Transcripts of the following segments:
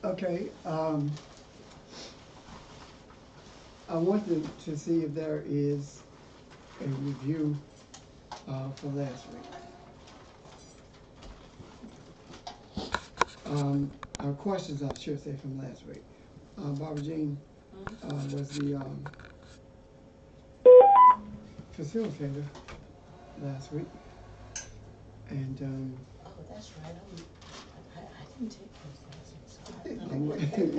Okay, I wanted to see if there is a review for last week. Our questions, I should say, from last week. Barbara Jean was the facilitator last week, and Oh, that's right. I didn't take those lessons. So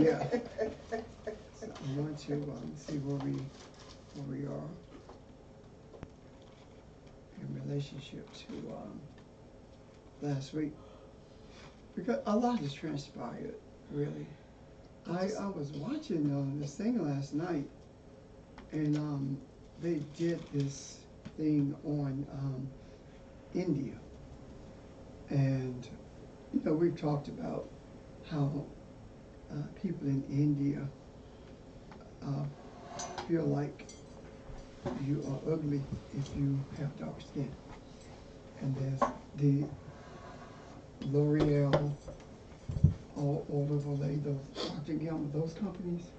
yeah. So I want to see where we are in relationship to last week, because a lot has transpired, really. I was watching this thing last night, and they did this thing on India, and we've talked about how people in India feel like you are ugly if you have dark skin, and there's the L'Oreal, all Olay, those Procter & Gamble, those companies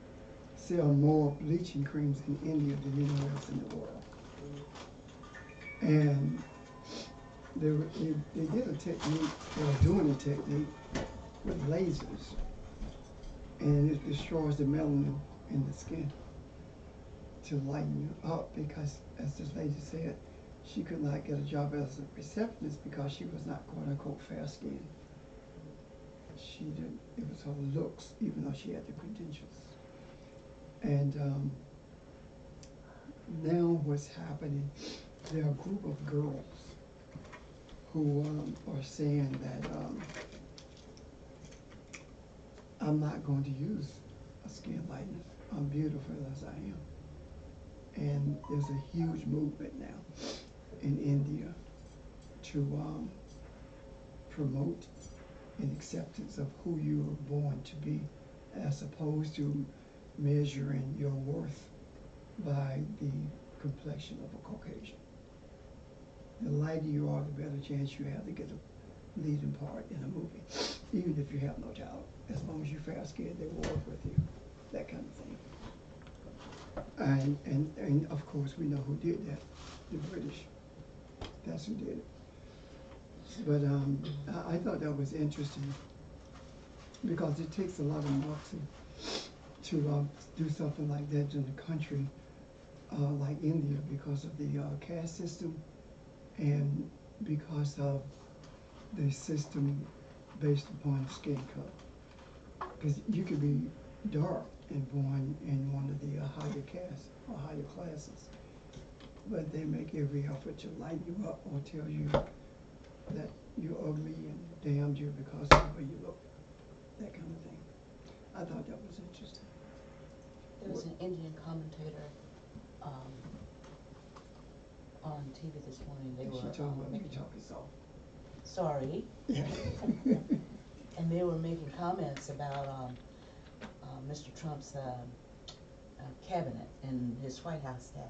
sell more bleaching creams in India than anywhere else in the world. And they did a technique, they were doing a technique with lasers, and it destroys the melanin in the skin to lighten you up, because, as this lady said, she could not get a job as a receptionist because she was not quote unquote fair skinned. She didn't, it was her looks, even though she had the credentials. And now what's happening, there are a group of girls who are saying that I'm not going to use a skin lightener. I'm beautiful as I am. And there's a huge movement now in India to promote an acceptance of who you were born to be, as opposed to measuring your worth by the complexion of a Caucasian. The lighter you are, the better chance you have to get a leading part in a movie, even if you have no talent. As long as you're fair skinned, they will work with you, that kind of thing. And of course, we know who did that, the British. That's who did it. But I thought that was interesting, because it takes a lot of moxie to do something like that in a country like India, because of the caste system, and because of the system based upon skin color. Because you could be dark and born in one of the higher castes or higher classes, but they make every effort to lighten you up or tell you that you're ugly and damned you because of the way you look, that kind of thing. I thought that was interesting. there was an Indian commentator on TV this morning. They were making talking soft. Sorry. Yeah. And they were making comments about Mr. Trump's cabinet and his White House staff,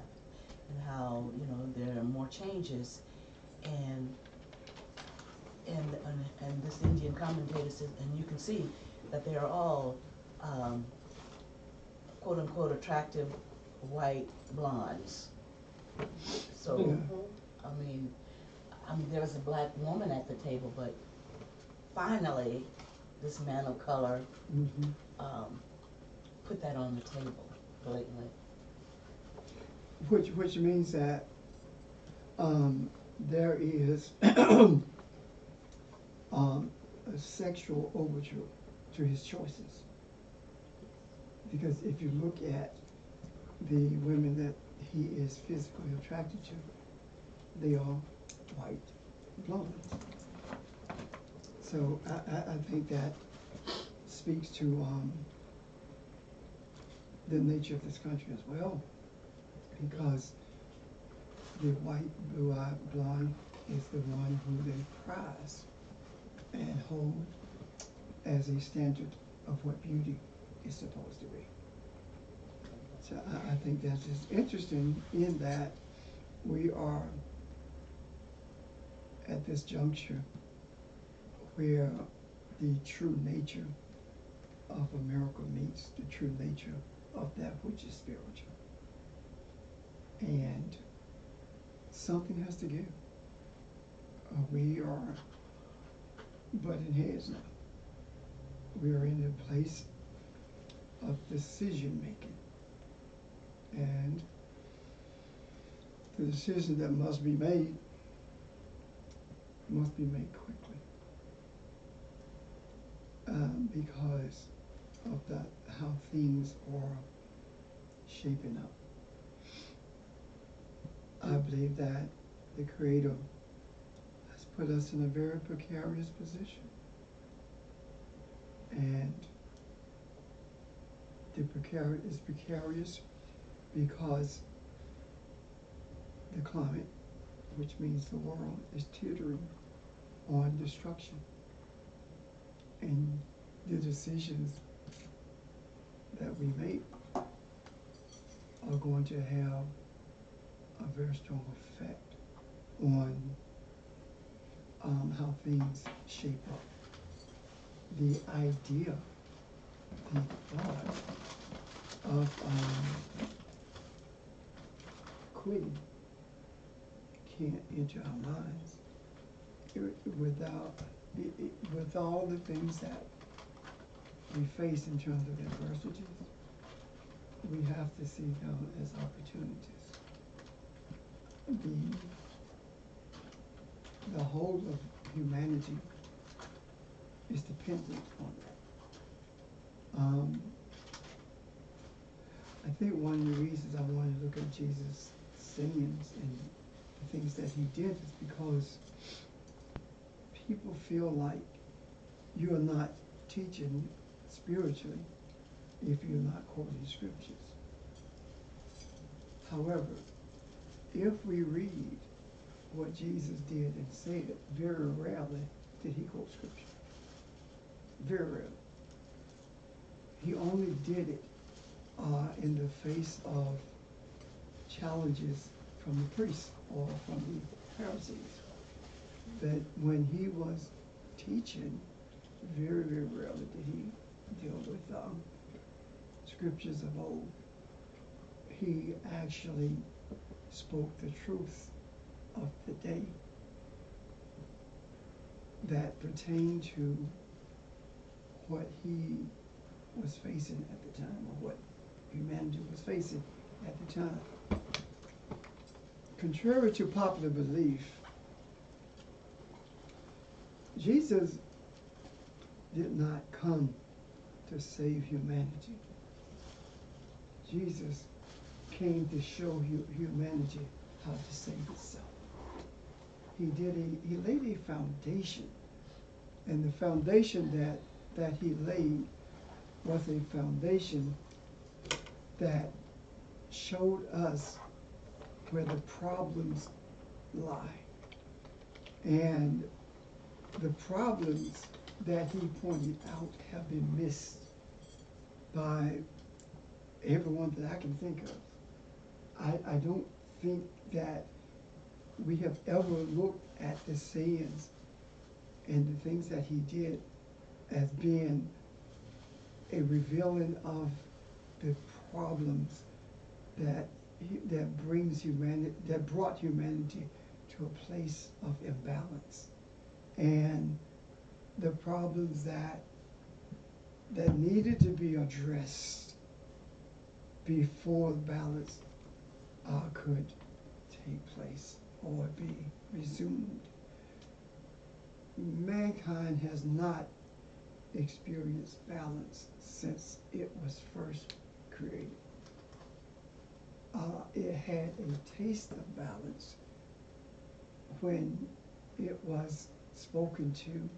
and how there are more changes, and this Indian commentator says, and you can see that they are all quote unquote attractive white blondes. So Yeah. I mean there was a black woman at the table, but finally this man of color put that on the table blatantly. Which means that there is a sexual overture to his choices. Because if you look at the women that he is physically attracted to, they are white blondes. So I think that speaks to the nature of this country as well, because the white, blue-eyed blonde is the one who they prize and hold as a standard of what beauty is supposed to be. So I think that's just interesting, in that we are at this juncture where the true nature of a miracle meets the true nature of that which is spiritual. And something has to give. We are butting heads now. We are in a place of decision making. And the decision that must be made quickly. Because of how things are shaping up. I believe that the Creator has put us in a very precarious position. And the precarious is precarious because the climate, which means the world, is teetering on destruction. And the decisions that we make are going to have a very strong effect on how things shape up. The idea, the thought of quitting can't enter our minds with all the things that we face in terms of adversities. We have to see them as opportunities. The whole of humanity is dependent on that. I think one of the reasons I wanted to look at Jesus' sayings and the things that he did is because people feel like you are not teaching spiritually if you're not quoting scriptures. However, if we read what Jesus did and said, very rarely did he quote scripture. Very rarely. He only did it in the face of challenges from the priests or from the Pharisees. That when he was teaching, very, very rarely did he deal with scriptures of old. He actually spoke the truth of the day that pertained to what he was facing at the time, or what humanity was facing at the time. Contrary to popular belief, Jesus did not come to save humanity. Jesus came to show humanity how to save itself. He laid a foundation, and the foundation that he laid was a foundation that showed us where the problems lie. And the problems that he pointed out have been missed by everyone that I can think of. I don't think that we have ever looked at the sayings and the things that he did as being a revealing of the problems that brought humanity to a place of imbalance, and the problems that needed to be addressed before balance could take place or be resumed. Mankind has not experienced balance since it was first created. It had a taste of balance when it was spoken to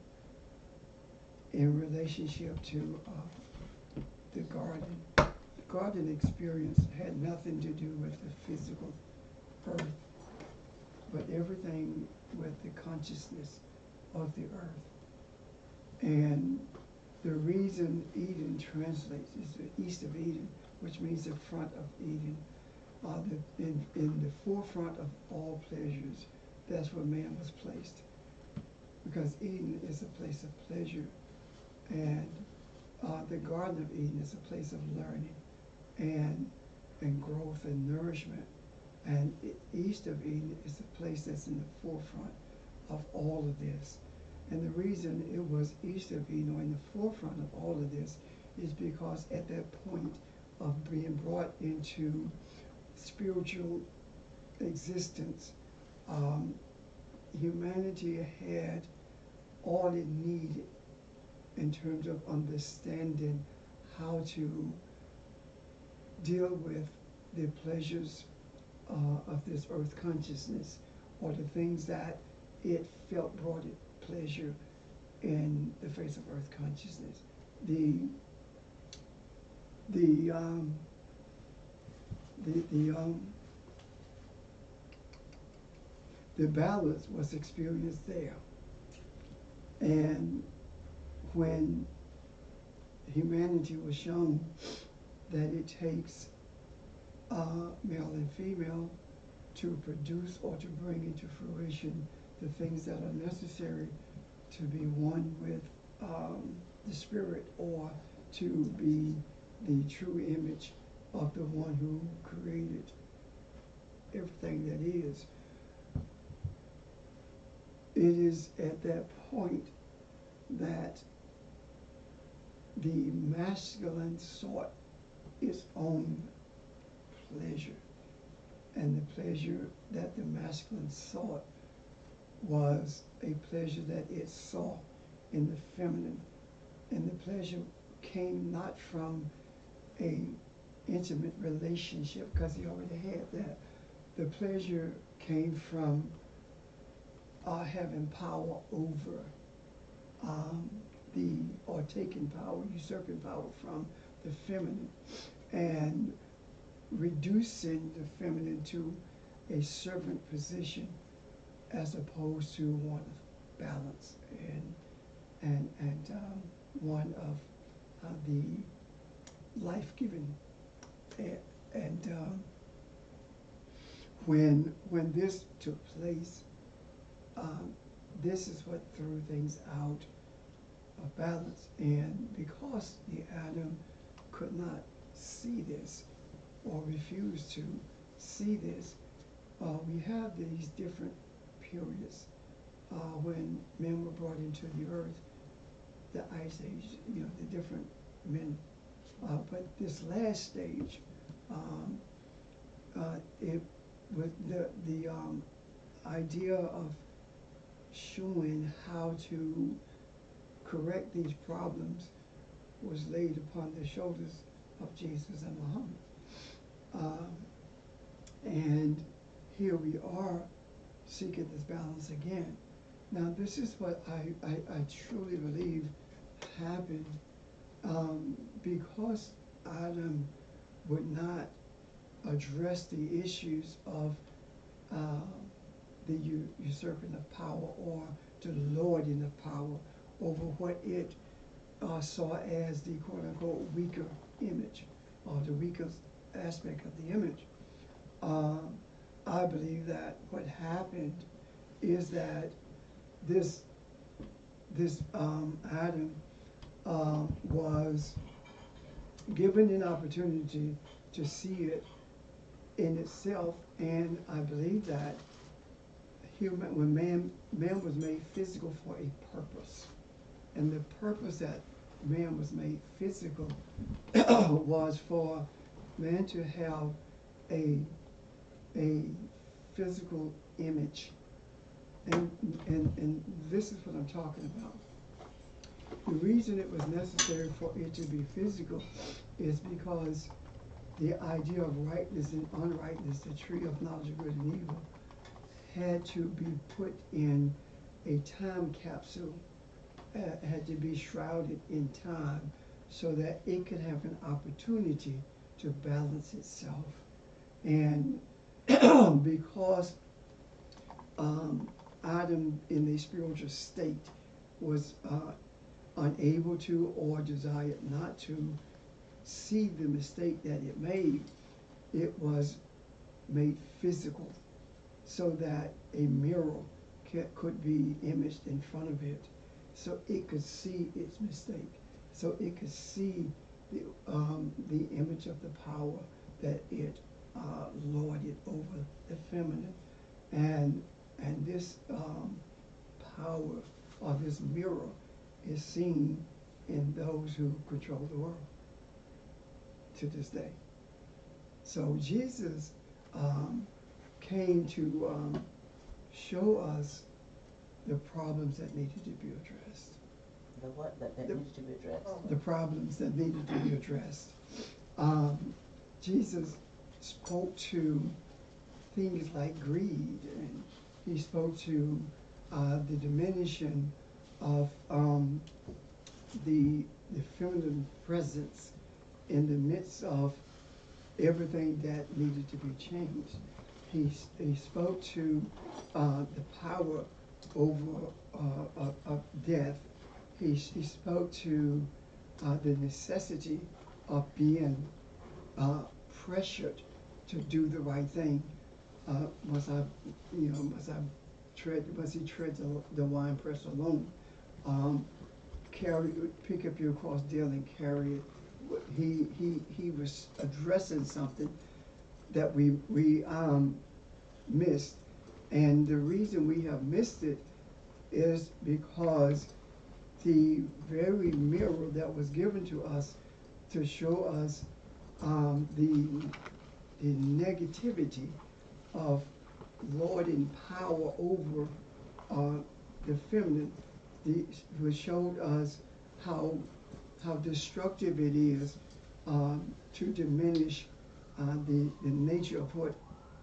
in relationship to the garden. The garden experience had nothing to do with the physical earth, but everything with the consciousness of the earth. And the reason Eden translates is the east of Eden, which means the front of Eden. In the forefront of all pleasures, that's where man was placed. Because Eden is a place of pleasure and the Garden of Eden is a place of learning and growth and nourishment. And East of Eden is a place that's in the forefront of all of this. And the reason it was East of Eden, or in the forefront of all of this, is because at that point of being brought into spiritual existence, humanity had all it needed in terms of understanding how to deal with the pleasures of this earth consciousness, or the things that it felt brought it pleasure in the face of earth consciousness. The balance was experienced there. And when humanity was shown that it takes male and female to produce or to bring into fruition the things that are necessary to be one with the spirit, or to be the true image of the one who created everything that is. It is at that point that the masculine sought its own pleasure. And the pleasure that the masculine sought was a pleasure that it saw in the feminine. And the pleasure came not from a intimate relationship, because he already had that. The pleasure came from having power over or taking power, usurping power from the feminine, and reducing the feminine to a servant position, as opposed to one of balance and one of the life-giving. And when this took place, this is what threw things out of balance. And because the Adam could not see this, or refused to see this, we have these different periods when men were brought into the earth, the ice age, the different men. But this last stage, it was the idea of showing how to correct these problems was laid upon the shoulders of Jesus and Muhammad. And here we are seeking this balance again. Now, this is what I truly believe happened, because Adam would not address the issues of the usurping of power, or the lording of power over what it saw as the quote-unquote weaker image, or the weakest aspect of the image. I believe that what happened is that this Adam was given an opportunity to see it in itself, and I believe that when man was made physical for a purpose, and the purpose that man was made physical was for man to have a physical image, and this is what I'm talking about. The reason it was necessary for it to be physical is because the idea of rightness and unrightness, the tree of knowledge of good and evil, had to be put in a time capsule, had to be shrouded in time, so that it could have an opportunity to balance itself. And because Adam in a spiritual state was unable to, or desired not to, see the mistake that it made, it was made physical, so that a mirror could be imaged in front of it, so it could see its mistake. so it could see the image of the power that it lorded over the feminine, and this power of this mirror is seen in those who control the world to this day. So Jesus came to show us the problems that needed to be addressed. The what that needed to be addressed? The problems that needed to be addressed. Jesus spoke to things like greed, and he spoke to the diminishing of the feminine presence in the midst of everything that needed to be changed. He spoke to the power over of death. He spoke to the necessity of being pressured to do the right thing. Must he tread the winepress alone? Pick up your cross daily and carry it. He was addressing something that we missed, and the reason we have missed it is because the very mirror that was given to us to show us the negativity of lording power over the feminine, which showed us how destructive it is to diminish the nature of what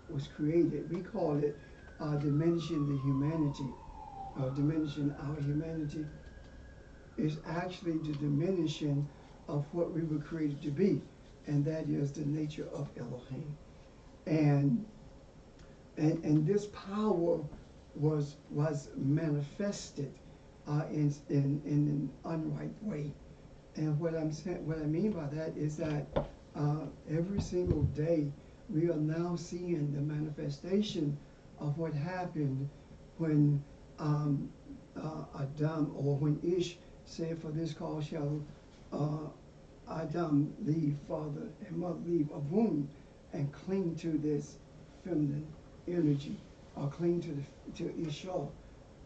was created. We call it diminishing the humanity, diminishing our humanity. Is actually the diminishing of what we were created to be, and that is the nature of Elohim. And this power was manifested in an unright way. And what I mean by that is that every single day we are now seeing the manifestation of what happened when Adam, or when Ish said, "For this cause shall Adam leave father and mother, leave a womb, and cling to this feminine energy, or cling to Isha."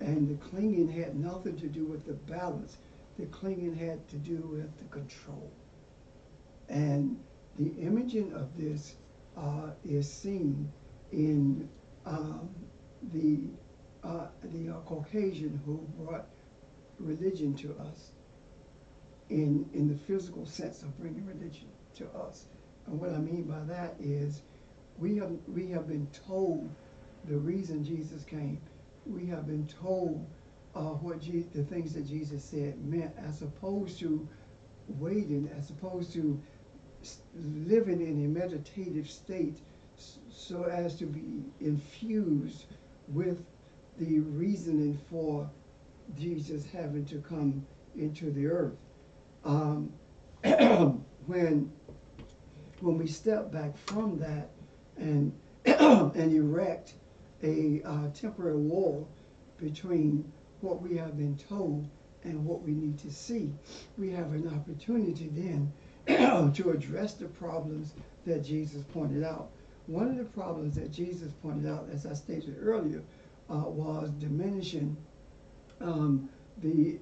And the clinging had nothing to do with the balance. The clinging had to do with the control. And the imaging of this is seen in the Caucasian who brought religion to us, in the physical sense of bringing religion to us. And what I mean by that is we have been told the reason Jesus came. We have been told the things that Jesus said meant, as opposed to waiting, as opposed to living in a meditative state so as to be infused with the reasoning for Jesus having to come into the earth. When we step back from that and and erect a temporary wall between what we have been told and what we need to see, we have an opportunity then to address the problems that Jesus pointed out. One of the problems that Jesus pointed out, as I stated earlier, was diminishing the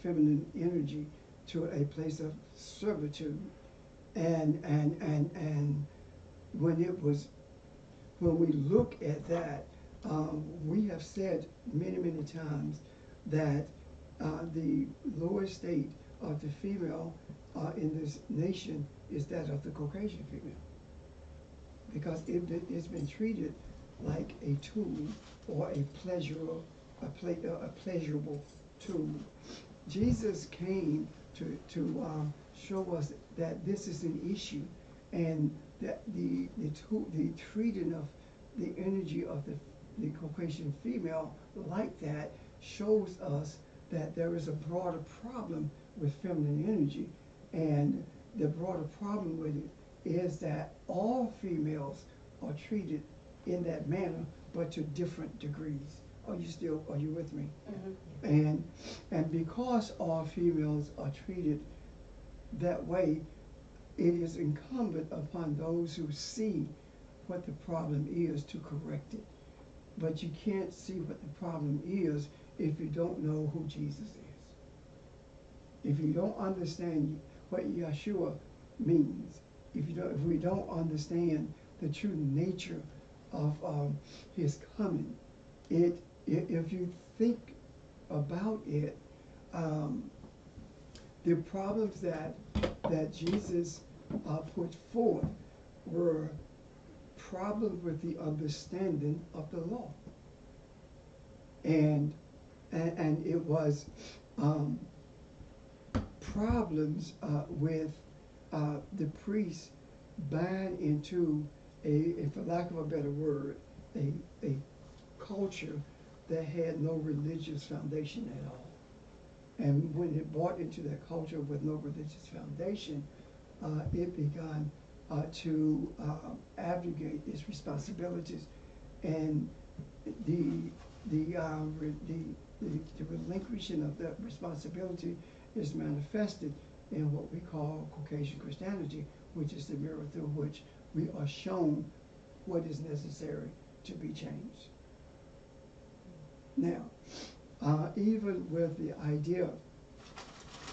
feminine energy to a place of servitude, and when we look at that, we have said many times that the lower state of the female in this nation is that of the Caucasian female, because it's been treated like a tool, or a pleasurable tool. Jesus came to show us that this is an issue, and that the treating of the energy of the Caucasian female like that shows us that there is a broader problem with feminine energy, and the broader problem with it is that all females are treated in that manner, but to different degrees. Are you with me? Mhm. And because all females are treated that way, it is incumbent upon those who see what the problem is to correct it. But you can't see what the problem is if you don't know who Jesus is. If you don't understand what Yeshua means, if we don't understand the true nature of his coming, if you think about it, um, the problems that Jesus put forth were problems with the understanding of the law, and it was um, problems with the priests buying into for lack of a better word, a culture that had no religious foundation at all. And when it bought into that culture with no religious foundation, it began to abrogate its responsibilities, and the relinquishing of that responsibility is manifested in what we call Caucasian Christianity, which is the mirror through which we are shown what is necessary to be changed. Now, even with the idea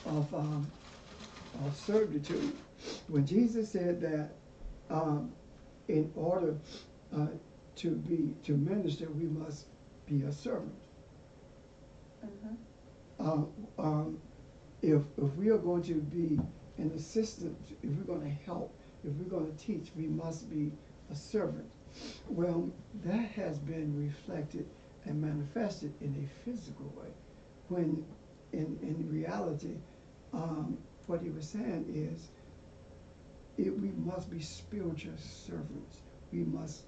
of servitude, when Jesus said that in order to minister, we must be a servant. Mhm. If we are going to be an assistant, if we're going to help, if we're going to teach, we must be a servant. Well, that has been reflected and manifested in a physical way, when in reality, what he was saying is, we must be spiritual servants. We must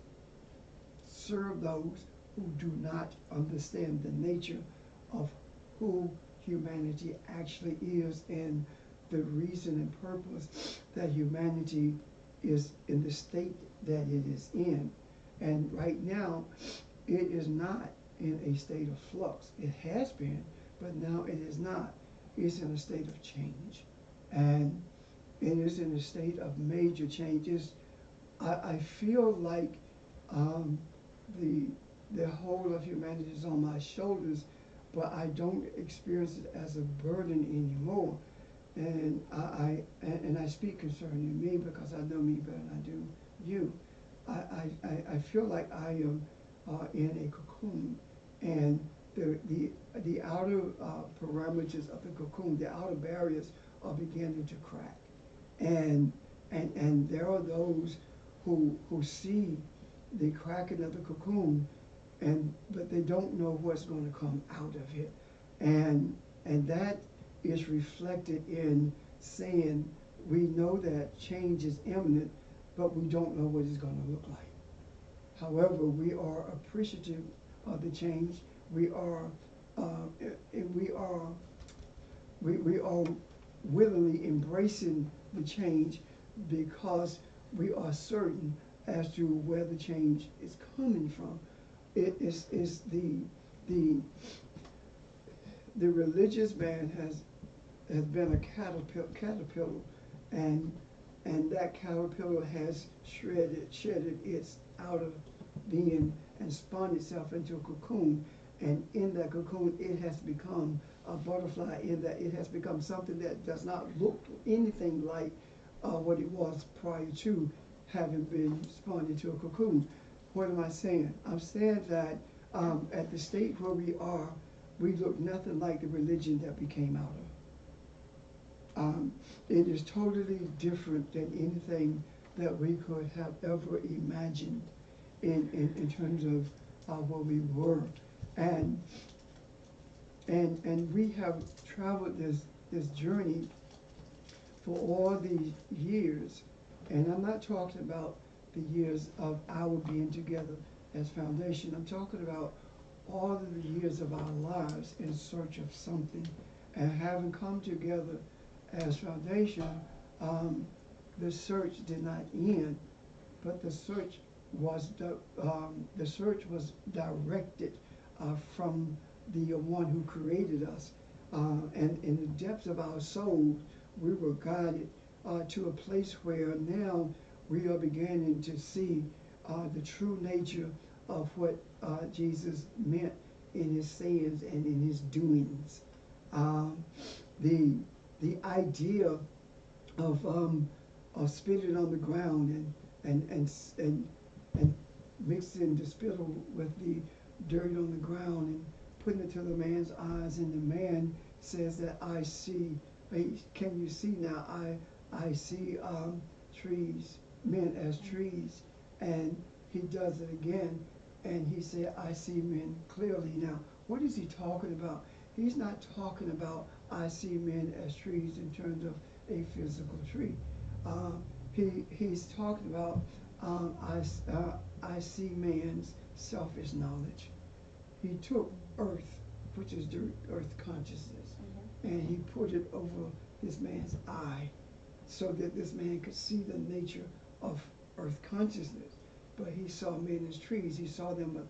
serve those who do not understand the nature of who humanity actually is and the reason and purpose that humanity is in the state that it is in. And right now, it is not in a state of flux. It has been, but now it is not. It's in a state of change. And it is in a state of major changes. I feel like the whole of humanity is on my shoulders, but I don't experience it as a burden anymore. And I speak concerning me because I know me better than I do you. I feel like I am in a cocoon, and the outer parameters of the cocoon, the outer barriers are beginning to crack, and there are those who see the cracking of the cocoon, but they don't know what's going to come out of it, and that is reflected in saying we know that change is imminent, but we don't know what it's going to look like. However, we are appreciative of the change. We are willingly embracing the change because we are certain as to where the change is coming from. It is the religious man has been a caterpillar, and that caterpillar has shredded its outer being and spun itself into a cocoon, and in that cocoon it has become a butterfly, in that it has become something that does not look anything like what it was prior to having been spun into a cocoon. What am I saying? I'm saying that at the state where we are, we look nothing like the religion that we came out of. It is totally different than anything that we could have ever imagined in terms of where we were. And we have traveled this journey for all these years, and I'm not talking about the years of our being together as foundation. I'm talking about all of the years of our lives in search of something, and having come together as foundation. The search did not end, but the search was directed from the one who created us. And in the depths of our soul, we were guided to a place where now we are beginning to see the true nature of what Jesus meant in his sayings and in his doings. The idea of spitting on the ground and mixing the spittle with the dirt on the ground and putting it to the man's eyes, and the man says that I see. Can you see now? I see trees, men as trees, and he does it again, and he said, I see men clearly. Now, what is he talking about? He's not talking about I see men as trees in terms of a physical tree. He's talking about I see man's selfish knowledge. He took earth, which is the earth consciousness, and he put it over this man's eye so that this man could see the nature of earth consciousness. But he saw men as trees. He saw them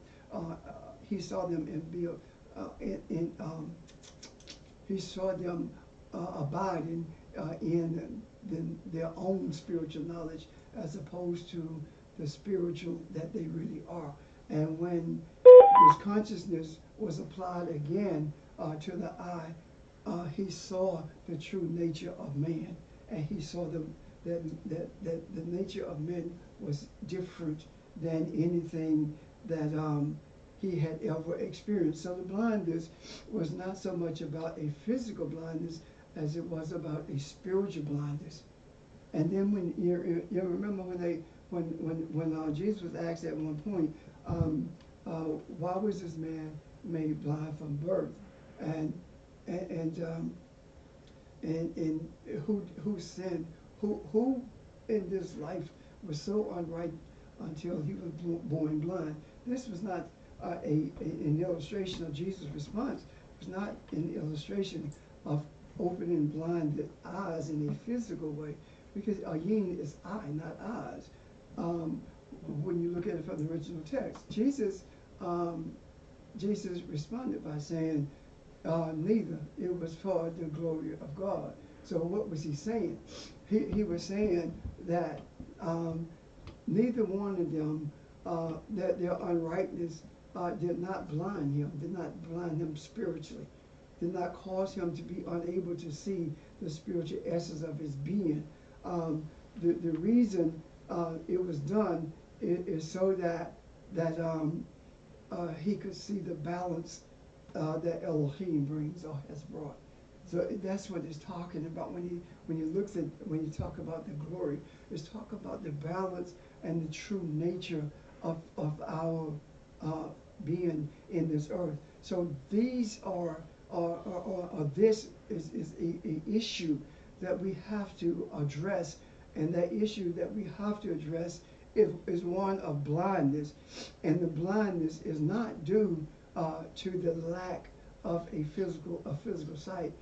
abiding in their own spiritual knowledge as opposed to the spiritual that they really are. And when this consciousness was applied again to the eye, he saw the true nature of man, and he saw that the nature of men was different than anything that he had ever experienced. So the blindness was not so much about a physical blindness as it was about a spiritual blindness. And then when you remember when Jesus was asked at one point, why was this man made blind from birth, and who sinned, who in this life was so unright until he was born blind? This was not an illustration of Jesus' response. It was not an illustration of opening blinded eyes in a physical way, because yin is eye, not eyes. When you look at it from the original text, Jesus responded by saying, neither. It was for the glory of God. So what was he saying? He was saying that neither one of them, that their unrightness did not blind him spiritually, did not cause him to be unable to see the spiritual essence of his being. The reason it was done is so that he could see the balance that Elohim brings or has brought. So that's what it's talking about when you talk about the glory. It's talk about the balance and the true nature of our being in this earth. So these this is a issue that we have to address, and that issue that we have to address is one of blindness, and the blindness is not due to the lack of a physical sight.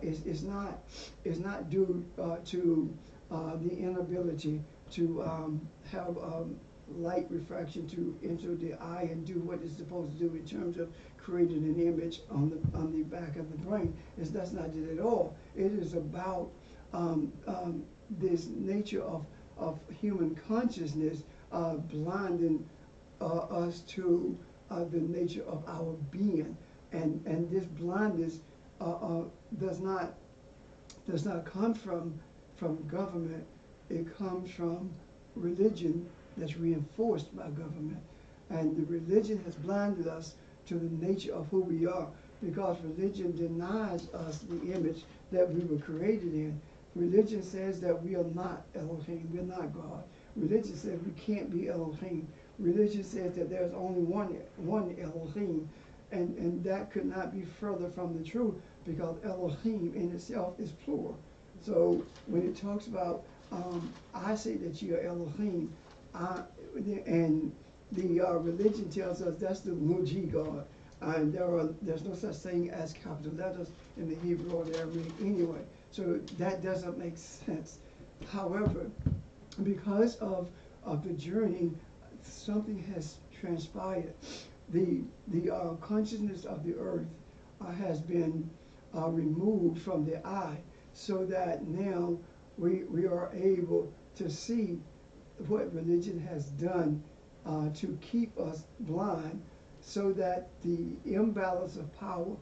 Is not due to the inability to have light refraction to enter the eye and do what it's supposed to do in terms of creating an image on the back of the brain. That's not it at all. It is about this nature of human consciousness blinding us to the nature of our being, and this blindness does not come from government. It comes from religion that's reinforced by government, and the religion has blinded us to the nature of who we are, because religion denies us the image that we were created in. Religion says that we are not Elohim, we're not God. Religion says we can't be Elohim. Religion says that there's only one Elohim, and that could not be further from the truth, because Elohim in itself is plural. So when it talks about, I say that you are Elohim, and the religion tells us that's the Muji God, and there's no such thing as capital letters in the Hebrew or the Aramaic anyway. So that doesn't make sense. However, because of the journey, something has transpired the consciousness of the earth has been removed from the eye, so that now we are able to see what religion has done to keep us blind, so that the imbalance of power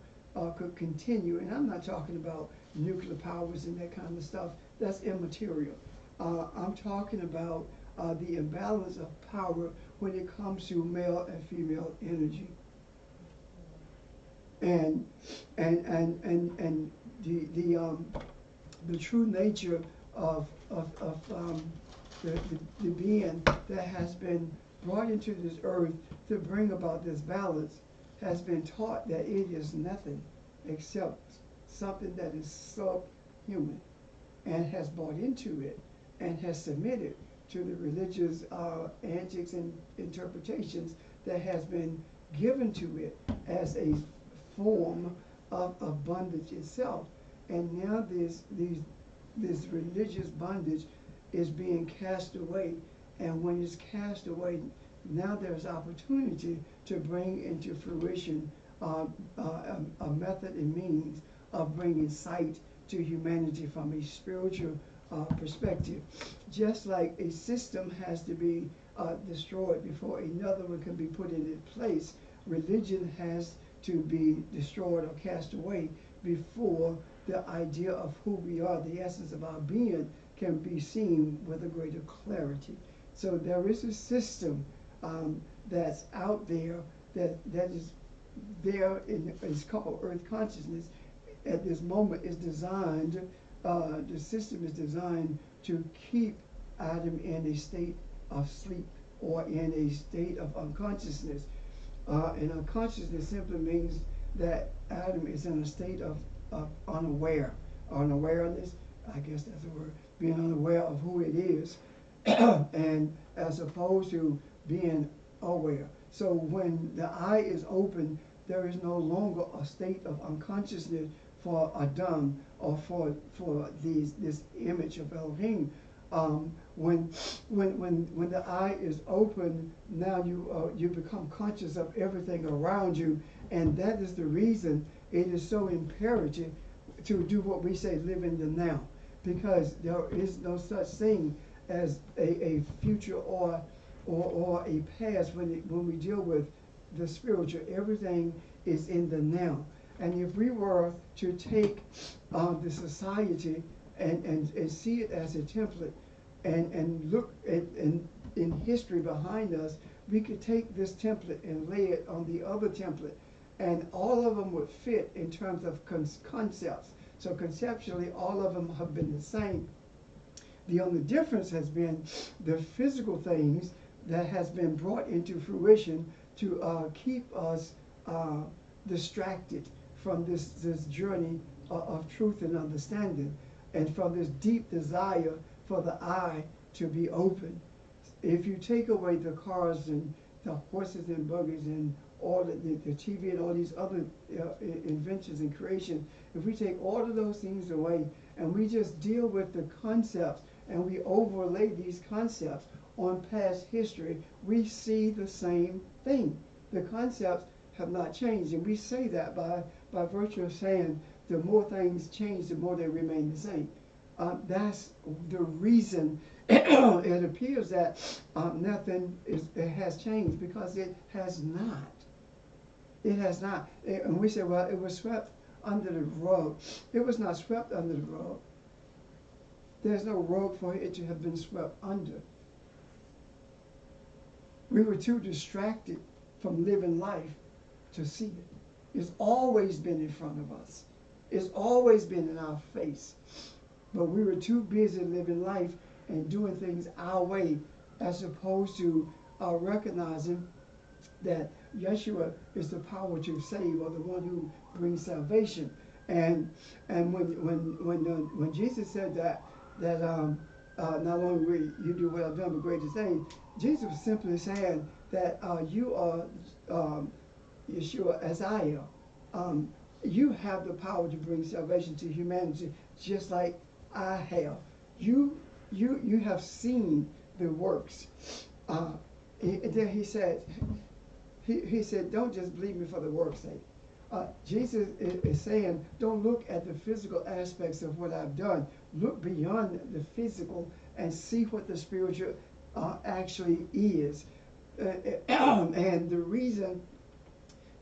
could continue. And I'm not talking about nuclear powers and that kind of stuff. That's immaterial. I'm talking about the imbalance of power when it comes to male and female energy. And the true nature of the being that has been brought into this earth to bring about this balance has been taught that it is nothing except something that is subhuman, and has bought into it and has submitted to the religious antics and interpretations that has been given to it as a form of bondage itself. And now this religious bondage is being cast away, and when it's cast away, now there's opportunity to bring into fruition a method and means of bringing sight to humanity from a spiritual perspective. Just like a system has to be destroyed before another one can be put in its place, religion has to be destroyed or cast away before the idea of who we are, the essence of our being, can be seen with a greater clarity. So there is a system that's out there that is there it's called Earth Consciousness. At this moment is designed, the system is designed to keep Adam in a state of sleep or in a state of unconsciousness. And unconsciousness simply means that Adam is in a state of unawareness, I guess that's the word, being unaware of who it is, and as opposed to being aware. So when the eye is open, there is no longer a state of unconsciousness for Adam or for this image of Elohim. When the eye is open, now you become conscious of everything around you, and that is the reason it is so imperative to do what we say, live in the now, because there is no such thing as a future or a past when we deal with the spiritual. Everything is in the now. And if we were to take the society and see it as a template and look at in history behind us, we could take this template and lay it on the other template, and all of them would fit in terms of concepts. So conceptually, all of them have been the same. The only difference has been the physical things that has been brought into fruition to keep us distracted from this journey of truth and understanding, and from this deep desire for the eye to be open. If you take away the cars and the horses and buggies and all the TV and all these other inventions and creation, if we take all of those things away and we just deal with the concepts and we overlay these concepts on past history, we see the same thing. The concepts have not changed, and we say that by virtue of saying the more things change, the more they remain the same. That's the reason it appears that nothing has changed, because it has not. It has not. And we say, well, it was swept under the rug. It was not swept under the rug. There's no rug for it to have been swept under. We were too distracted from living life to see it. It's always been in front of us. It's always been in our face. But we were too busy living life and doing things our way, as opposed to recognizing that Yeshua is the power to save, or the one who brings salvation. And when Jesus said that not only will you do what I've done, but greater things, Jesus was simply saying that you are Yeshua as I am. You have the power to bring salvation to humanity, just like I have. You have seen the works. Then he said, he said, don't just believe me for the work's sake. Jesus is saying, don't look at the physical aspects of what I've done. Look beyond the physical and see what the spiritual actually is. And the reason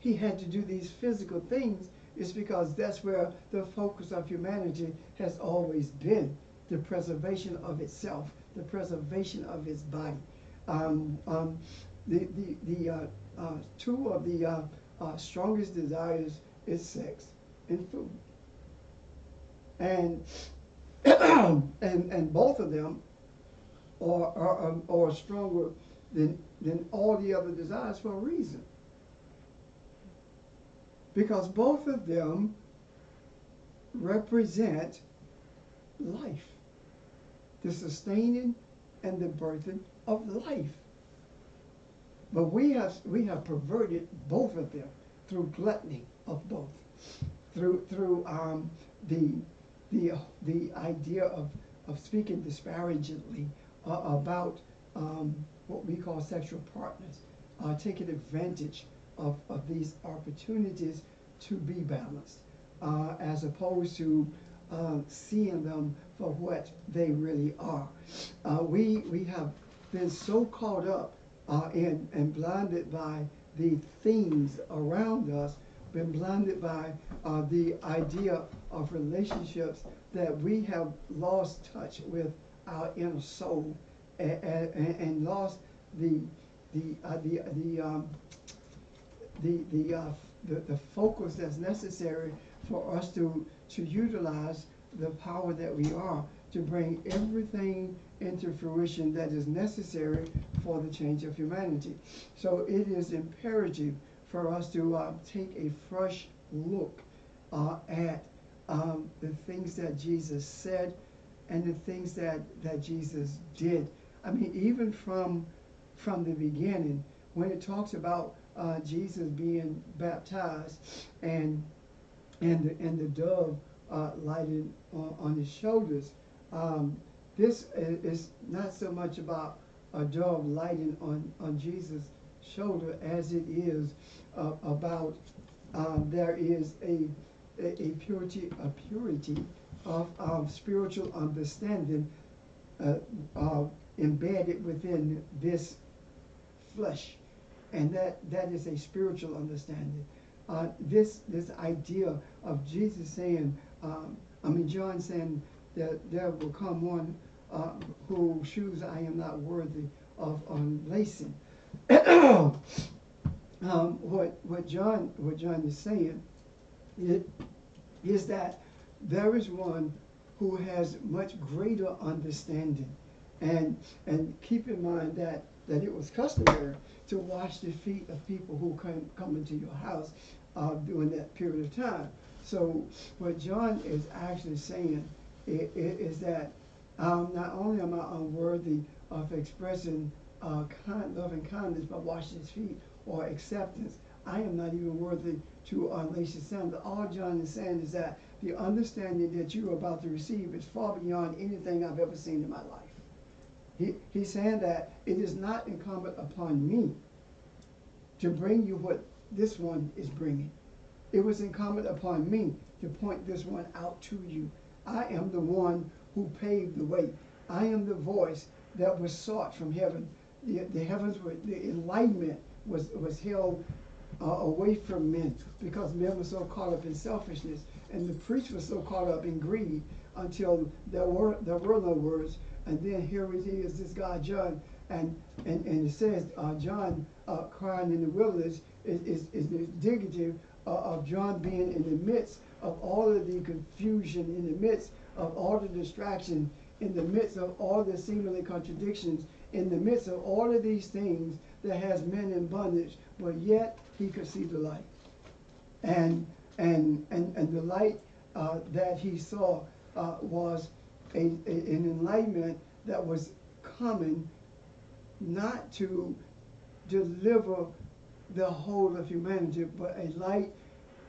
he had to do these physical things is because that's where the focus of humanity has always been, the preservation of itself, the preservation of its body. Two of the strongest desires is sex and food, and and both of them are stronger than all the other desires for a reason, because both of them represent life, the sustaining and the birthing of life. But we have perverted both of them through gluttony of both, through the idea of speaking disparagingly about what we call sexual partners, taking advantage of these opportunities to be balanced, as opposed to seeing them for what they really are. We have been so caught up and blinded by the things around us, been blinded by the idea of relationships, that we have lost touch with our inner soul and lost the focus that's necessary for us to utilize the power that we are to bring everything into fruition that is necessary for the change of humanity. So it is imperative for us to take a fresh look at the things that Jesus said and the things that Jesus did. I mean, even from the beginning, when it talks about Jesus being baptized and the dove lighted on his shoulders, this is not so much about a dove lighting on Jesus' shoulder as it is about there is a purity of spiritual understanding embedded within this flesh, and that is a spiritual understanding. This idea of Jesus saying, John saying that there will come one whose shoes I am not worthy of unlacing. What John is saying is that there is one who has much greater understanding, and keep in mind that it was customary to wash the feet of people who come into your house during that period of time. So what John is actually saying is that not only am I unworthy of expressing loving kindness by washing his feet or acceptance, I am not even worthy to unlace his sandals. All John is saying is that the understanding that you are about to receive is far beyond anything I've ever seen in my life. He's saying that it is not incumbent upon me to bring you what this one is bringing. It was incumbent upon me to point this one out to you. I am the one who paved the way. I am the voice that was sought from heaven. The heavens were, the enlightenment was held away from men because men were so caught up in selfishness, and the priest was so caught up in greed until there were no words. And then here it is, this guy John, and it says John crying in the wilderness is indicative of John being in the midst of all of the confusion, in the midst of all the distraction, in the midst of all the seemingly contradictions, in the midst of all of these things that has men in bondage, but yet he could see the light. And the light that he saw was an enlightenment that was coming not to deliver the whole of humanity, but a light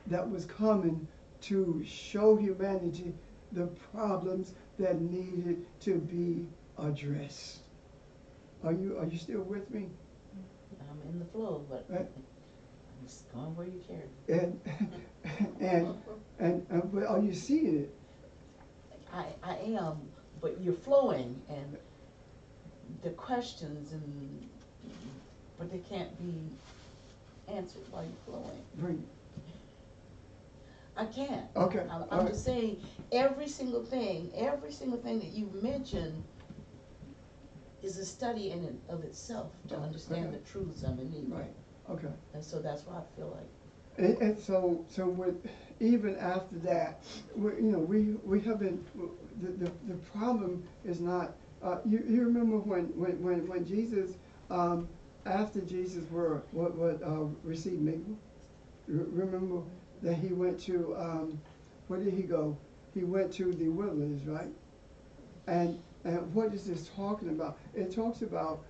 that was coming to show humanity the problems that needed to be addressed. Are you still with me? I'm in the flow, but Just going where you carry. And but are you seeing it? I am, but you're flowing, and the questions but they can't be answered while you're flowing. Bring I can't. Okay, I'm all right. just saying, every single thing that you mentioned is a study in and of itself to understand Okay. the truths underneath. Right. Okay. And so that's why I feel like. And so with even after that, we have been the problem is not you remember when Jesus after Jesus received Mabel, remember that he went to where did he go? He went to the wilderness, right? And what is this talking about? It talks about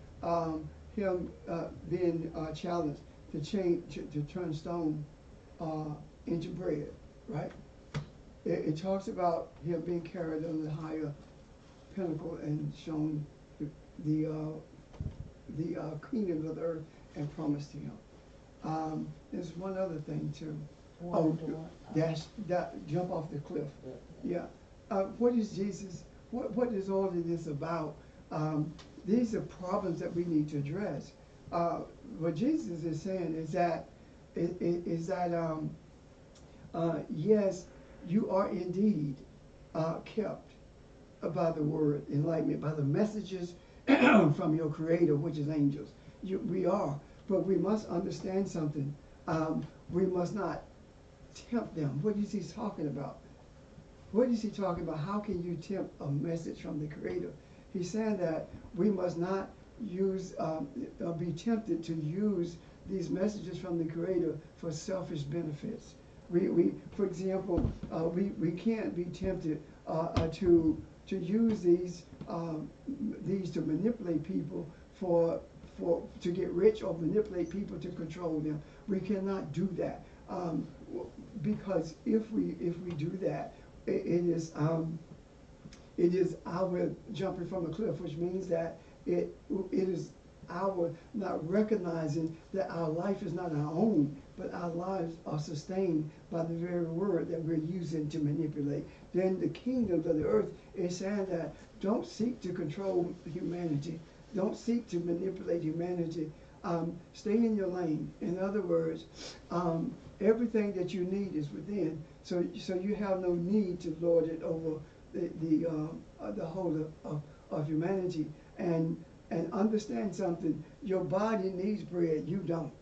him being challenged to turn stone into bread, right? It talks about him being carried on the higher pinnacle and shown the kingdom of the earth and promised to him. There's one other thing too. Jump off the cliff. Yeah. What is Jesus? What is all of this about? These are problems that we need to address. What Jesus is saying is that yes, you are indeed kept by the word, enlightenment, by the messages from your Creator, which is angels. We are, but we must understand something. We must not tempt them. What is he talking about? What is he talking about? How can you tempt a message from the Creator? He's saying that we must not be tempted to use these messages from the Creator for selfish benefits. For example, we can't be tempted to use these to manipulate people to get rich or manipulate people to control them. We cannot do that because if we do that, it is our jumping from a cliff, which means that it is our not recognizing that our life is not our own, but our lives are sustained by the very word that we're using to manipulate. Then the kingdoms of the earth is saying that don't seek to control humanity. Don't seek to manipulate humanity. Stay in your lane. In other words, everything that you need is within. So you have no need to lord it over the whole of humanity. And understand something. Your body needs bread. You don't.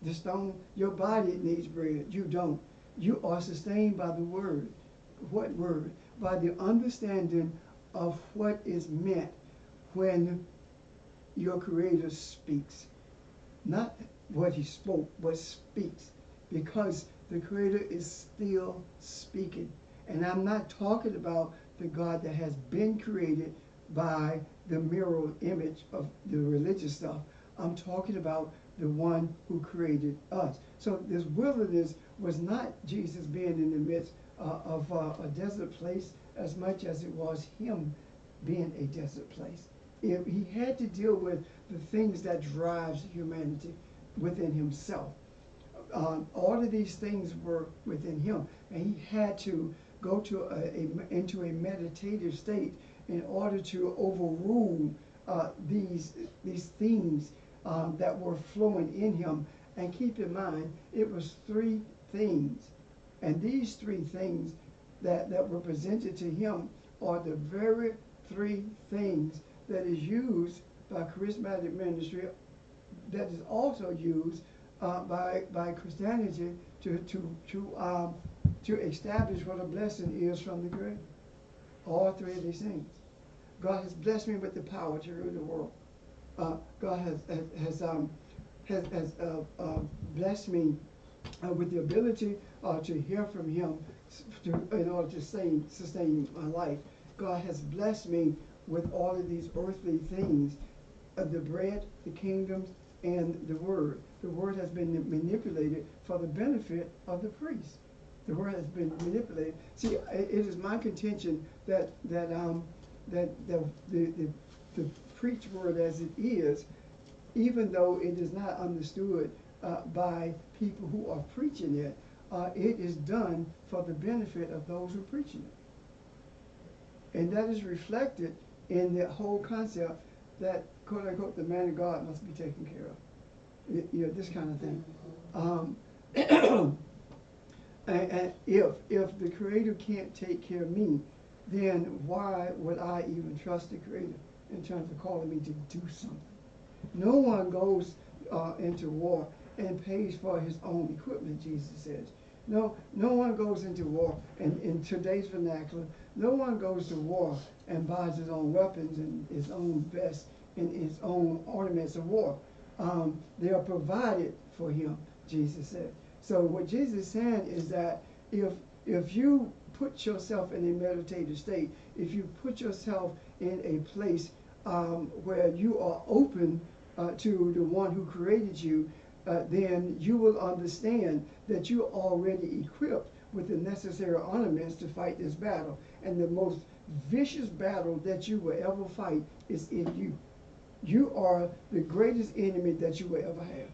The stone, your body needs bread. You don't. You are sustained by the word. What word? By the understanding of what is meant when your Creator speaks. Not what he spoke, but speaks. Because the Creator is still speaking. And I'm not talking about the God that has been created by the mirror image of the religious stuff. I'm talking about the one who created us. So this wilderness was not Jesus being in the midst of a desert place as much as it was him being a desert place. He had to deal with the things that drives humanity within himself. All of these things were within him, and he had to go to into a meditative state in order to overrule these things that were flowing in him. And keep in mind, it was three things. And these three things that were presented to him are the very three things that is used by charismatic ministry, that is also used by Christianity to establish what a blessing is from the Creator. All three of these things. God has blessed me with the power to rule the world. God has blessed me with the ability to hear from him in order to sustain my life. God has blessed me with all of these earthly things, the bread, the kingdoms, and the word. The word has been manipulated for the benefit of the priest. The word has been manipulated. See, it is my contention that the preached word as it is, even though it is not understood by people who are preaching it, it is done for the benefit of those who are preaching it. And that is reflected in the whole concept that, quote unquote, the man of God must be taken care of. You know, this kind of thing. And if the Creator can't take care of me, then why would I even trust the Creator in terms of calling me to do something? No one goes into war and pays for his own equipment, Jesus says. No one goes into war, and in today's vernacular, no one goes to war and buys his own weapons and his own vest and his own ornaments of war. They are provided for him, Jesus said. So what Jesus is saying is that if you put yourself in a meditative state, if you put yourself in a place where you are open to the one who created you, then you will understand that you're already equipped with the necessary ornaments to fight this battle. And the most vicious battle that you will ever fight is in you. You are the greatest enemy that you will ever have.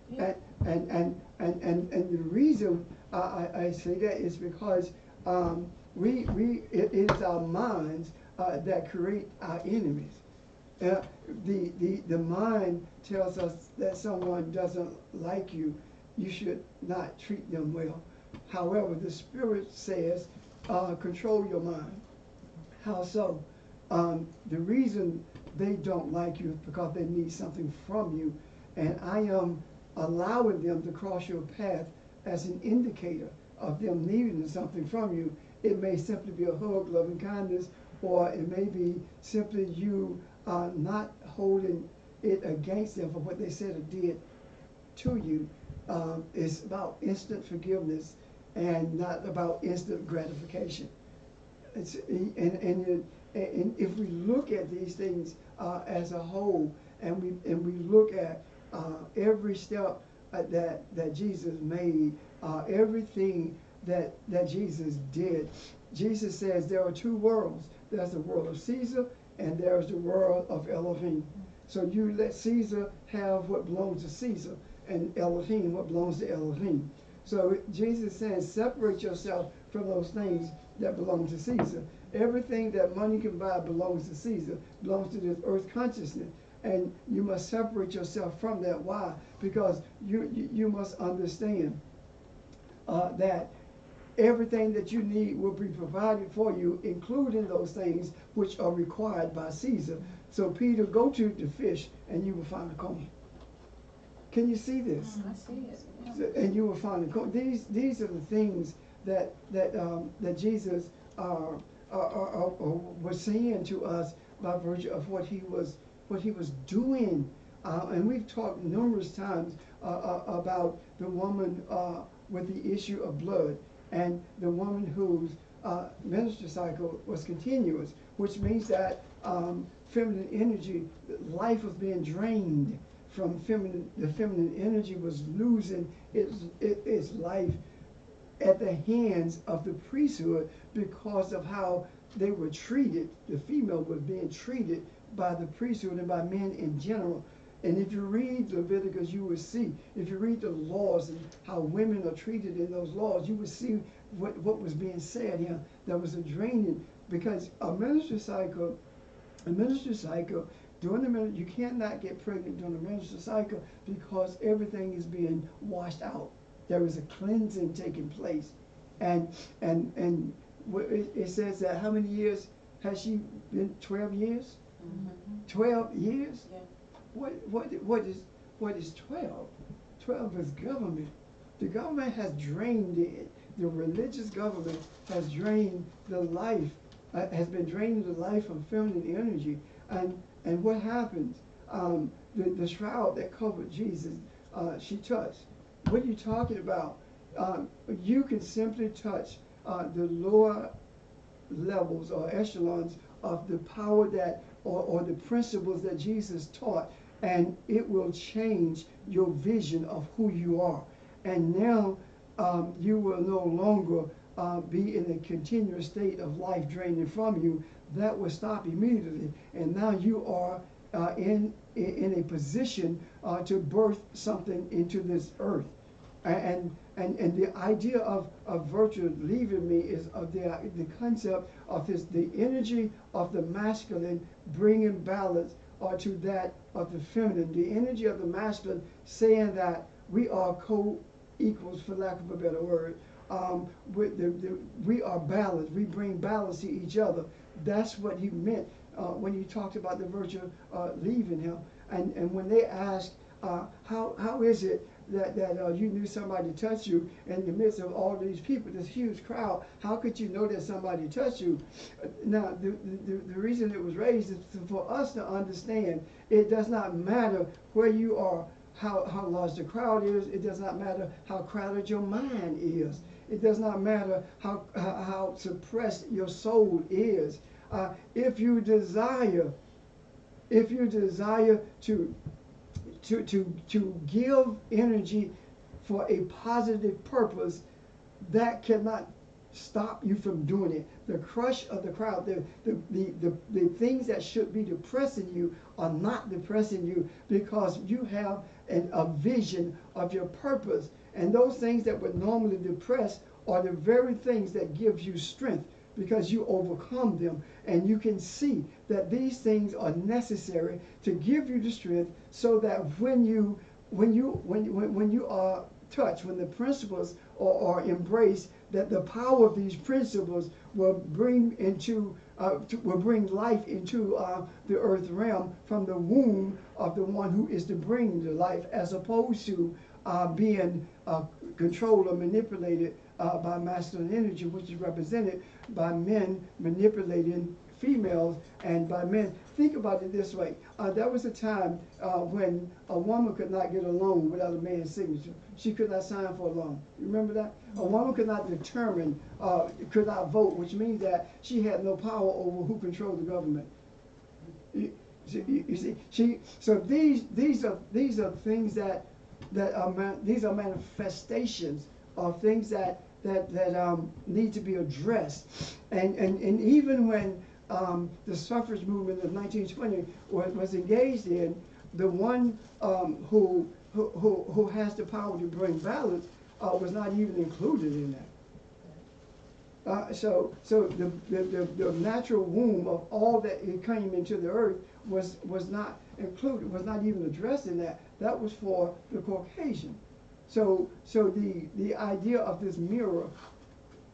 Yeah. And the reason I say that is because it is our minds that create our enemies. The mind tells us that someone doesn't like you, you should not treat them well. However, the Spirit says, control your mind. How so? The reason they don't like you is because they need something from you, and I am allowing them to cross your path as an indicator of them needing something from you. It may simply be a hug, loving kindness, or it may be simply you not holding it against them for what they said or did to you. It's about instant forgiveness and not about instant gratification. And if we look at these things as a whole, and we look at every step that Jesus made, everything that Jesus did, Jesus says there are two worlds. There's the world of Caesar and there's the world of Elohim. So you let Caesar have what belongs to Caesar and Elohim what belongs to Elohim. So Jesus says separate yourself from those things that belong to Caesar. Everything that money can buy belongs to Caesar, belongs to this earth consciousness. And you must separate yourself from that. Why? Because you must understand that everything that you need will be provided for you, including those things which are required by Caesar. So Peter, go to the fish and you will find a coin. Can you see this? I see it. Yeah. So, and you will find a coin. These are the things that Jesus was saying to us by virtue of what he was doing. And we've talked numerous times about the woman with the issue of blood, and the woman whose menstrual cycle was continuous, which means that feminine energy, life was being drained from the feminine energy was losing its life at the hands of the priesthood because of how they were treated. The female was being treated by the priesthood and by men in general. And if you read Leviticus, you will see, if you read the laws and how women are treated in those laws, you will see what was being said here. There was a draining, because a menstrual cycle, during the menstrual, you cannot get pregnant during the menstrual cycle because everything is being washed out. There is a cleansing taking place. And it says that how many years has she been? 12 years? Mm-hmm. 12 years? Yeah. What is 12? 12 is government. The government has drained it. The religious government has drained the life, has been draining the life of feminine energy. And what happens? The shroud that covered Jesus, she touched. What are you talking about? You can simply touch the lower levels or echelons of the power that, or the principles that Jesus taught, and it will change your vision of who you are. And now you will no longer be in a continuous state of life draining from you. That will stop immediately. And now you are in a position to birth something into this earth. And the idea of virtue leaving me is of the concept of the energy of the masculine bringing balance to that of the feminine. The energy of the masculine saying that we are co-equals, for lack of a better word. We are balanced. We bring balance to each other. That's what he meant when he talked about the virtue leaving him. And when they asked, how is it that you knew somebody touched you in the midst of all these people, this huge crowd? How could you know that somebody touched you? Now, the reason it was raised is for us to understand it does not matter where you are, how large the crowd is. It does not matter how crowded your mind is. It does not matter how suppressed your soul is. If you desire to give energy for a positive purpose, that cannot stop you from doing it. The crush of the crowd, the things that should be depressing you are not depressing you because you have a vision of your purpose. And those things that would normally depress are the very things that give you strength, because you overcome them, and you can see that these things are necessary to give you the strength, so that when you are touched, when the principles are embraced, that the power of these principles will bring life into the earth realm from the womb of the one who is to bring the life, as opposed to being controlled or manipulated by masculine energy, which is represented by men manipulating females and by men. Think about it this way. There was a time when a woman could not get a loan without a man's signature. She could not sign for a loan. You remember that? A woman could not determine, could not vote, which means that she had no power over who controlled the government. You see, so these are things that these are manifestations of things that need to be addressed. And even when the suffrage movement of 1920 was engaged in, the one who has the power to bring balance was not even included in that. So the natural womb of all that it came into the earth was not included, was not even addressed in that. That was for the Caucasian. So the idea of this mirror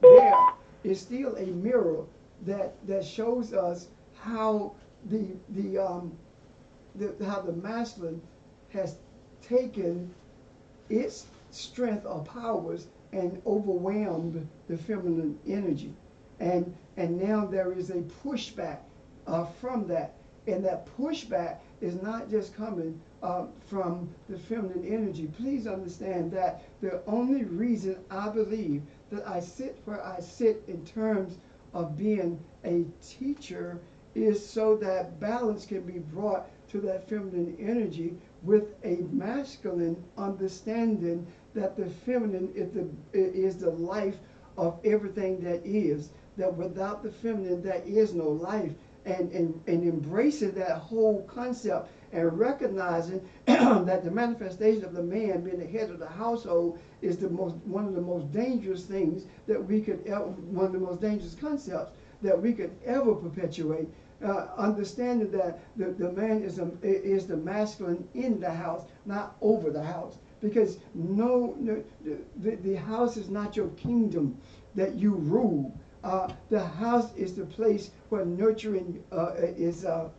there is still a mirror that shows us how how the masculine has taken its strength or powers and overwhelmed the feminine energy, and now there is a pushback from that, and that pushback is not just coming from the feminine energy. Please understand that the only reason I believe that I sit where I sit in terms of being a teacher is so that balance can be brought to that feminine energy with a masculine understanding that the feminine is the life of everything that is, that without the feminine there is no life, and embracing that whole concept and recognizing that the manifestation of the man being the head of the household is one of the most dangerous things that we could ever, one of the most dangerous concepts that we could ever perpetuate. Understanding that the man is the masculine in the house, not over the house, because the house is not your kingdom that you rule. The house is the place where nurturing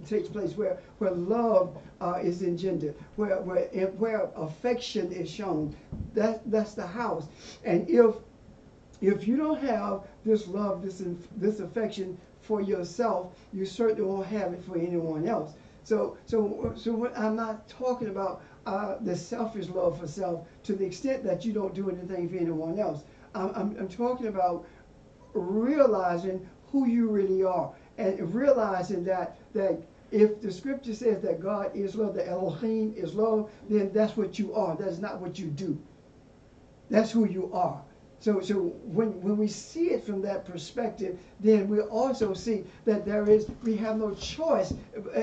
takes place, where love is engendered, where affection is shown. That's the house. And if you don't have this love, this affection for yourself, you certainly won't have it for anyone else. So what I'm not talking about the selfish love for self to the extent that you don't do anything for anyone else. I'm talking about realizing who you really are, and realizing that if the scripture says that God is love, that Elohim is love, then that's what you are. That's not what you do. That's who you are. So when we see it from that perspective, then we also see that we have no choice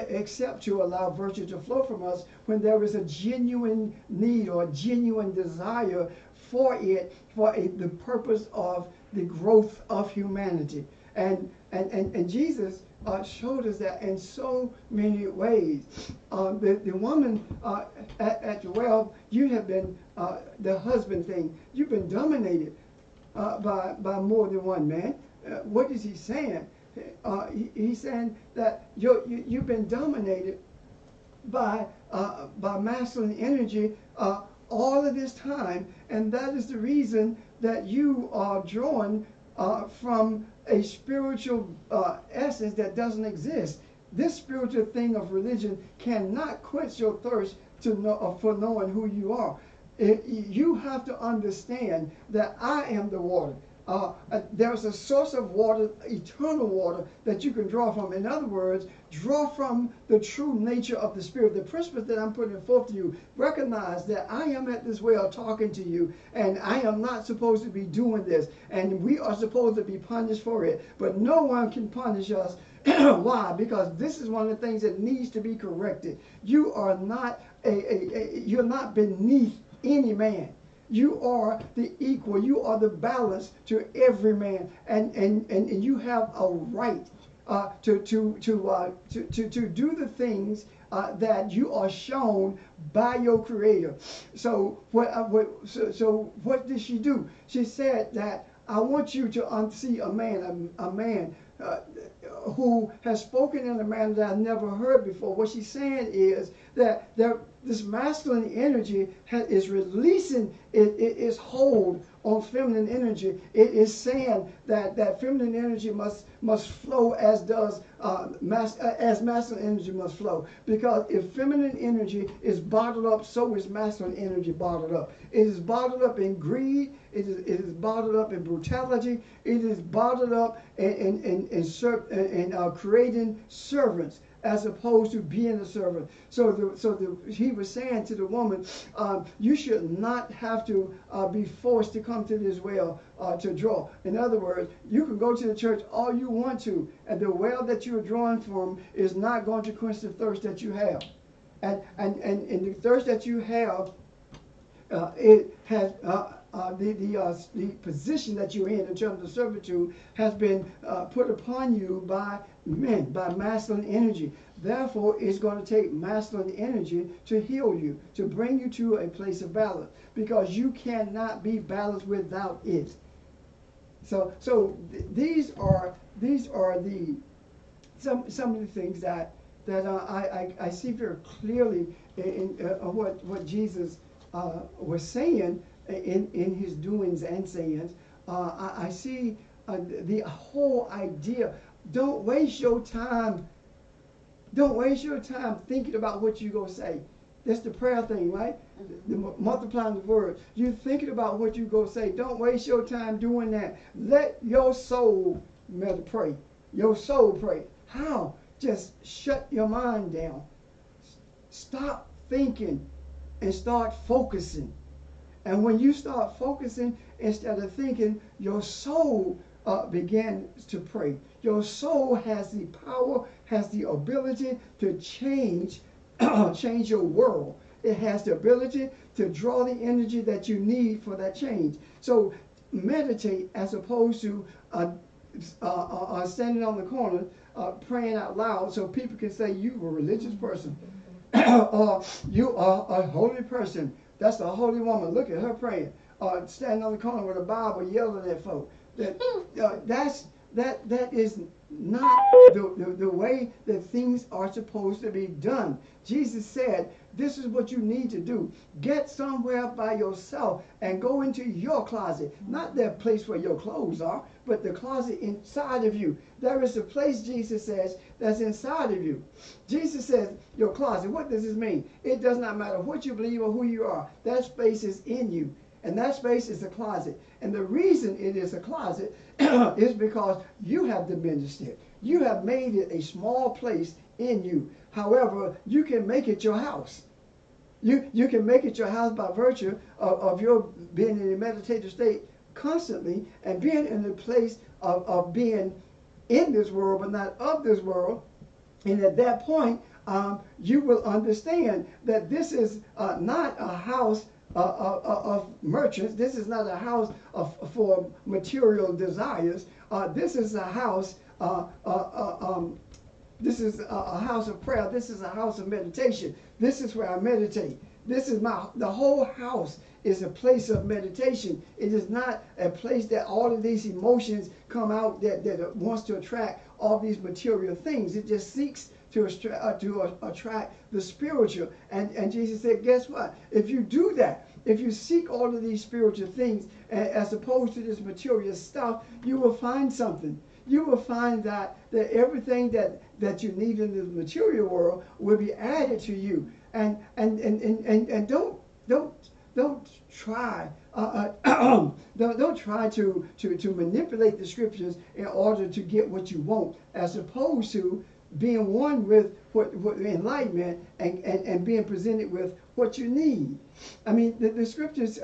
except to allow virtue to flow from us when there is a genuine need or a genuine desire for it, the purpose of the growth of humanity. And Jesus showed us that in so many ways. The woman at the well, you have been, the husband thing, you've been dominated by more than one man. What is he saying? He's saying that you've been dominated by masculine energy all of this time, and that is the reason that you are drawn from a spiritual essence that doesn't exist. This spiritual thing of religion cannot quench your thirst for knowing who you are. You have to understand that I am the water. There's a source of water, eternal water, that you can draw from. In other words, draw from the true nature of the Spirit. The principles that I'm putting forth to you, recognize that I am at this well talking to you, and I am not supposed to be doing this, and we are supposed to be punished for it. But no one can punish us. Why? Because this is one of the things that needs to be corrected. You are not you're not beneath any man. You are the equal. You are the balance to every man, and you have a right to do the things that you are shown by your Creator. So what did she do? She said that I want you to see a man who has spoken in a manner that I've never heard before. What she's saying is that this masculine energy is releasing its hold on feminine energy. It is saying that feminine energy must flow as masculine energy must flow. Because if feminine energy is bottled up, so is masculine energy bottled up. It is bottled up in greed. It is bottled up in brutality. It is bottled up in creating servants, as opposed to being a servant. He was saying to the woman, you should not have to be forced to come to this well to draw. In other words, you can go to the church all you want to, and the well that you are drawing from is not going to quench the thirst that you have. And the thirst that you have, it has the position that you're in terms of servitude has been put upon you by men, by masculine energy. Therefore, it's going to take masculine energy to heal you, to bring you to a place of balance, because you cannot be balanced without it. So these are some of the things that I see very clearly in what Jesus was saying in his doings and sayings. I see the whole idea. Don't waste your time. Don't waste your time thinking about what you're going to say. That's the prayer thing, right? The multiplying the word. You're thinking about what you're going to say. Don't waste your time doing that. Let your soul pray. Your soul pray. How? Just shut your mind down. Stop thinking and start focusing. And when you start focusing instead of thinking, your soul begins to pray. Your soul has the power, has the ability to change your world. It has the ability to draw the energy that you need for that change. So meditate as opposed to standing on the corner praying out loud so people can say you're a religious person or you are a holy person. That's a holy woman. Look at her praying. Standing on the corner with a Bible yelling at folk. That is not the way that things are supposed to be done. Jesus said, this is what you need to do. Get somewhere by yourself and go into your closet. Not that place where your clothes are, but the closet inside of you. There is a place, Jesus says, that's inside of you. Jesus says, your closet. What does this mean? It does not matter what you believe or who you are. That space is in you. And that space is a closet. And the reason it is a closet is because you have diminished it. You have made it a small place in you. However, you can make it your house. You can make it your house by virtue of your being in a meditative state constantly and being in the place of being in this world but not of this world. And at that point, you will understand that this is not a house of merchants. This is not a house for material desires. This is a house. This is a house of prayer. This is a house of meditation. This is where I meditate. This is the whole house is a place of meditation. It is not a place that all of these emotions come out that wants to attract all these material things. It just seeks to attract the spiritual. And Jesus said, guess what? If you do that, if you seek all of these spiritual things as opposed to this material stuff, you will find something. You will find that everything that you need in the material world will be added to you. And don't try don't try to manipulate the scriptures in order to get what you want, as opposed to being one with what enlightenment and being presented with what you need. I mean, the scriptures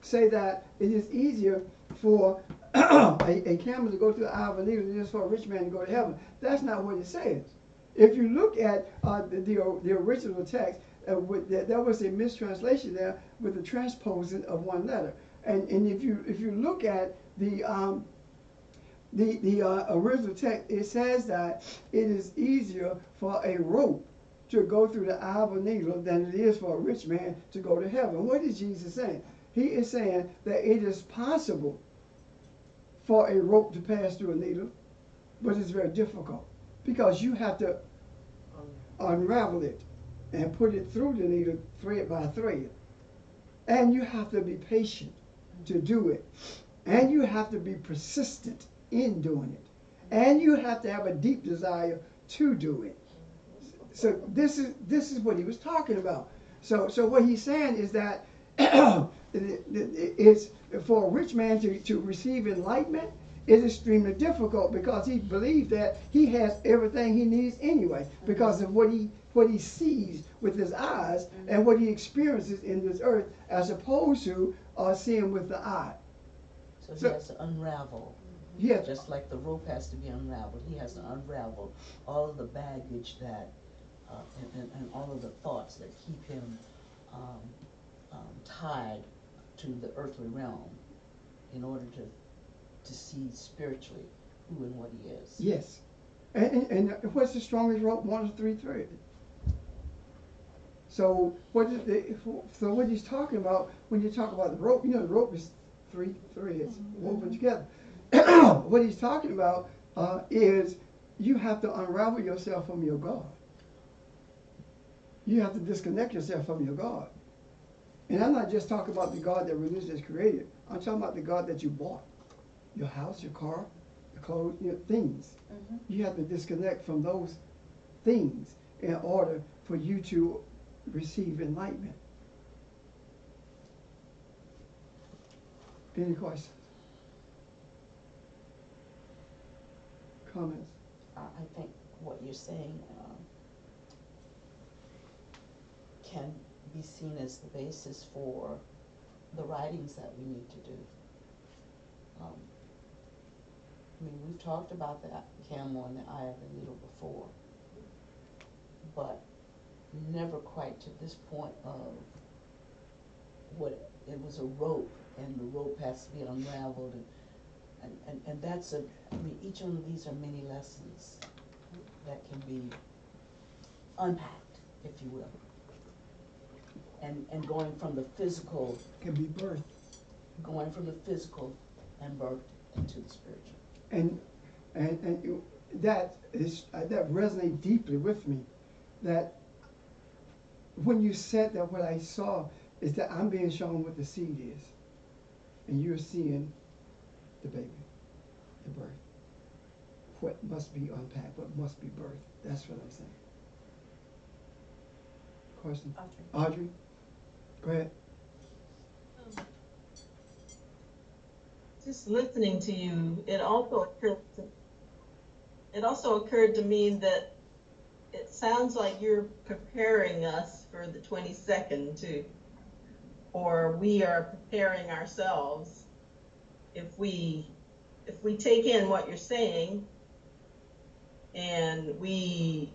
say that it is easier for a camel to go through the eye of a needle than it is for a rich man to go to heaven. That's not what it says. If you look at the original text, there was a mistranslation there with the transposing of one letter. And if you look at the original text, it says that it is easier for a rope to go through the eye of a needle than it is for a rich man to go to heaven. What is Jesus saying? He is saying that it is possible for a rope to pass through a needle, but it's very difficult because you have to unravel it and put it through the needle thread by thread. And you have to be patient to do it. And you have to be persistent in doing it. And you have to have a deep desire to do it. So this is what he was talking about. So what he's saying is that it's for a rich man to receive enlightenment is extremely difficult because he believes that he has everything he needs anyway because of what he sees with his eyes and what he experiences in this earth, as opposed to seeing with the eye. So he has to unravel. Yes. Just like the rope has to be unraveled, he has to unravel all of the baggage that and all of the thoughts that keep him tied to the earthly realm in order to see spiritually who and what he is. Yes. And what's the strongest rope? 1 or 3 threads. So what he's talking about when you talk about the rope, the rope is 3 threads woven together. What he's talking about is you have to unravel yourself from your God. You have to disconnect yourself from your God. And I'm not just talking about the God that religion has created. I'm talking about the God that you bought. Your house, your car, your clothes, things. Mm-hmm. You have to disconnect from those things in order for you to receive enlightenment. Any questions? Comments? I think what you're saying can be seen as the basis for the writings that we need to do. I mean, we've talked about that camel and the eye of the needle before, but never quite to this point of what it was a rope, and the rope has to be unraveled, and that's each one of these are many lessons that can be unpacked, if you will, and going from the physical can be birthed, going from the physical and birthed into the spiritual. And that resonates deeply with me. That when you said that, what I saw is that I'm being shown what the seed is, and you're seeing the baby, the birth. What must be unpacked, what must be birthed. That's what I'm saying. Question? Audrey? Go ahead. Just listening to you, it also occurred to me that it sounds like you're preparing us for the 22nd too, or we are preparing ourselves if we take in what you're saying and we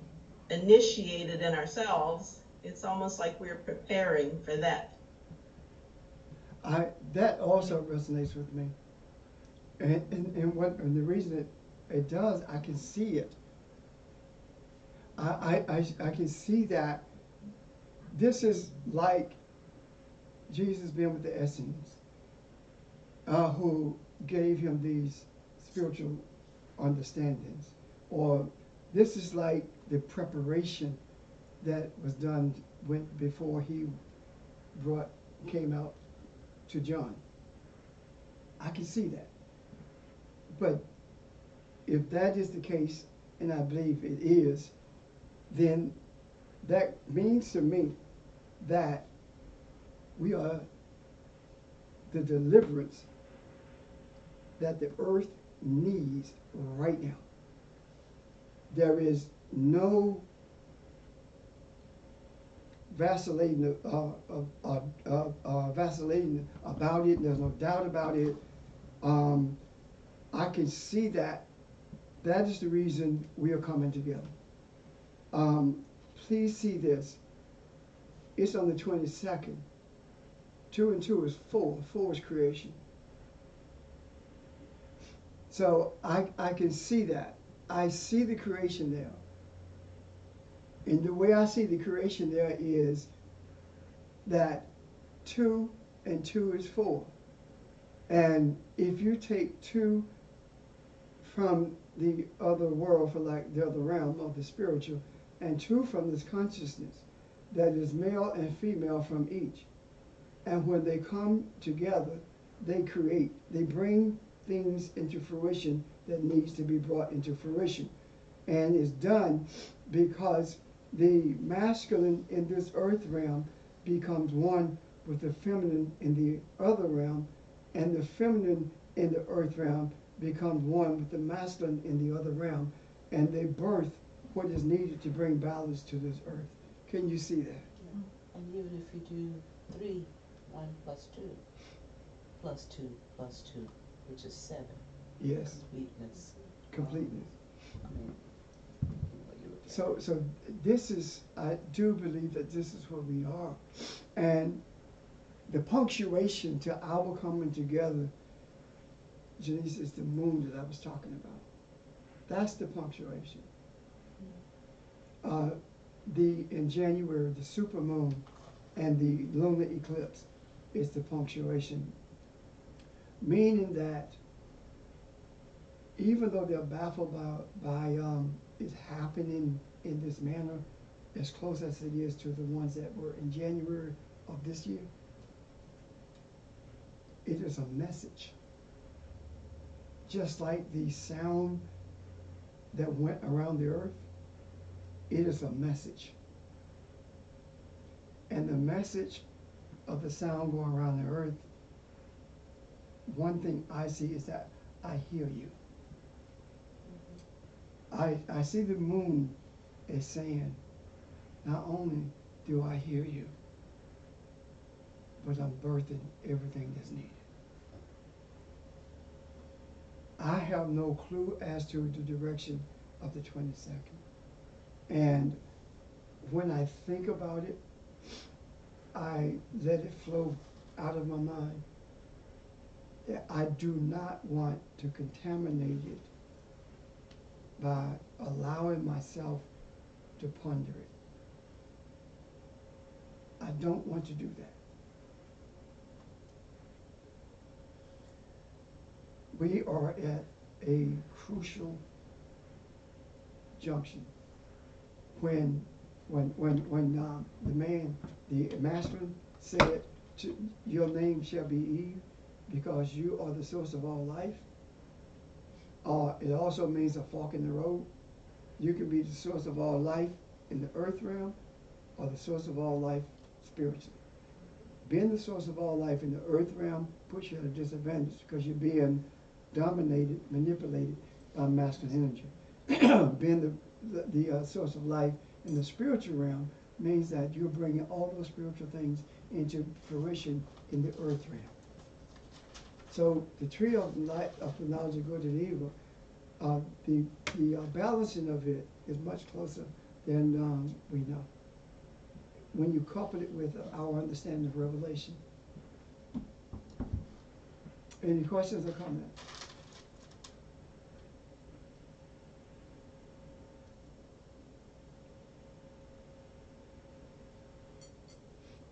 initiate it in ourselves, it's almost like we're preparing for that. That also resonates with me. And the reason it does, I can see it. I can see that this is like Jesus being with the Essenes, who gave him these spiritual understandings. Or this is like the preparation that was done before he came out to John. I can see that. But if that is the case, and I believe it is, then that means to me that we are the deliverance that the earth needs right now. There is no vacillating vacillating about it. There's no doubt about it. I can see that. That is the reason we are coming together. Please see this. It's on the 22nd. 2 and 2 is 4. 4 is creation. So I can see that. I see the creation there. And the way I see the creation there is that 2 and 2 is 4. And if you take 2 from the other world, for like the other realm of the spiritual, and 2 from this consciousness, that is male and female from each. And when they come together, they create, they bring things into fruition that needs to be brought into fruition. And it's done because the masculine in this earth realm becomes one with the feminine in the other realm, and the feminine in the earth realm becomes one with the masculine in the other realm, and they birth what is needed to bring balance to this earth. Can you see that? Yeah. And even if you do 3, 1 plus 2, plus 2 plus 2, which is 7. Yes. Completeness. Completeness. I mean, what you look at. So this is, I do believe that this is where we are. And the punctuation to our coming together, Janice, is the moon that I was talking about. That's the punctuation. In January, the supermoon and the lunar eclipse is the punctuation. Meaning that even though they're baffled by it happening in this manner, as close as it is to the ones that were in January of this year, it is a message. Just like the sound that went around the earth, it is a message. And the message of the sound going around the earth, one thing I see is that I hear you. I see the moon as saying, not only do I hear you, but I'm birthing everything that's needed. I have no clue as to the direction of the 22nd. And when I think about it, I let it flow out of my mind. I do not want to contaminate it by allowing myself to ponder it. I don't want to do that. We are at a crucial junction when the man, the masculine, said, "Your name shall be Eve, because you are the source of all life." It also means a fork in the road. You can be the source of all life in the earth realm, or the source of all life spiritually. Being the source of all life in the earth realm puts you at a disadvantage because you're being dominated, manipulated by masculine energy. Being the source of life in the spiritual realm means that you're bringing all those spiritual things into fruition in the earth realm. So the tree of life of the knowledge of good and evil, the balancing of it is much closer than we know. When you couple it with our understanding of Revelation. Any questions or comments?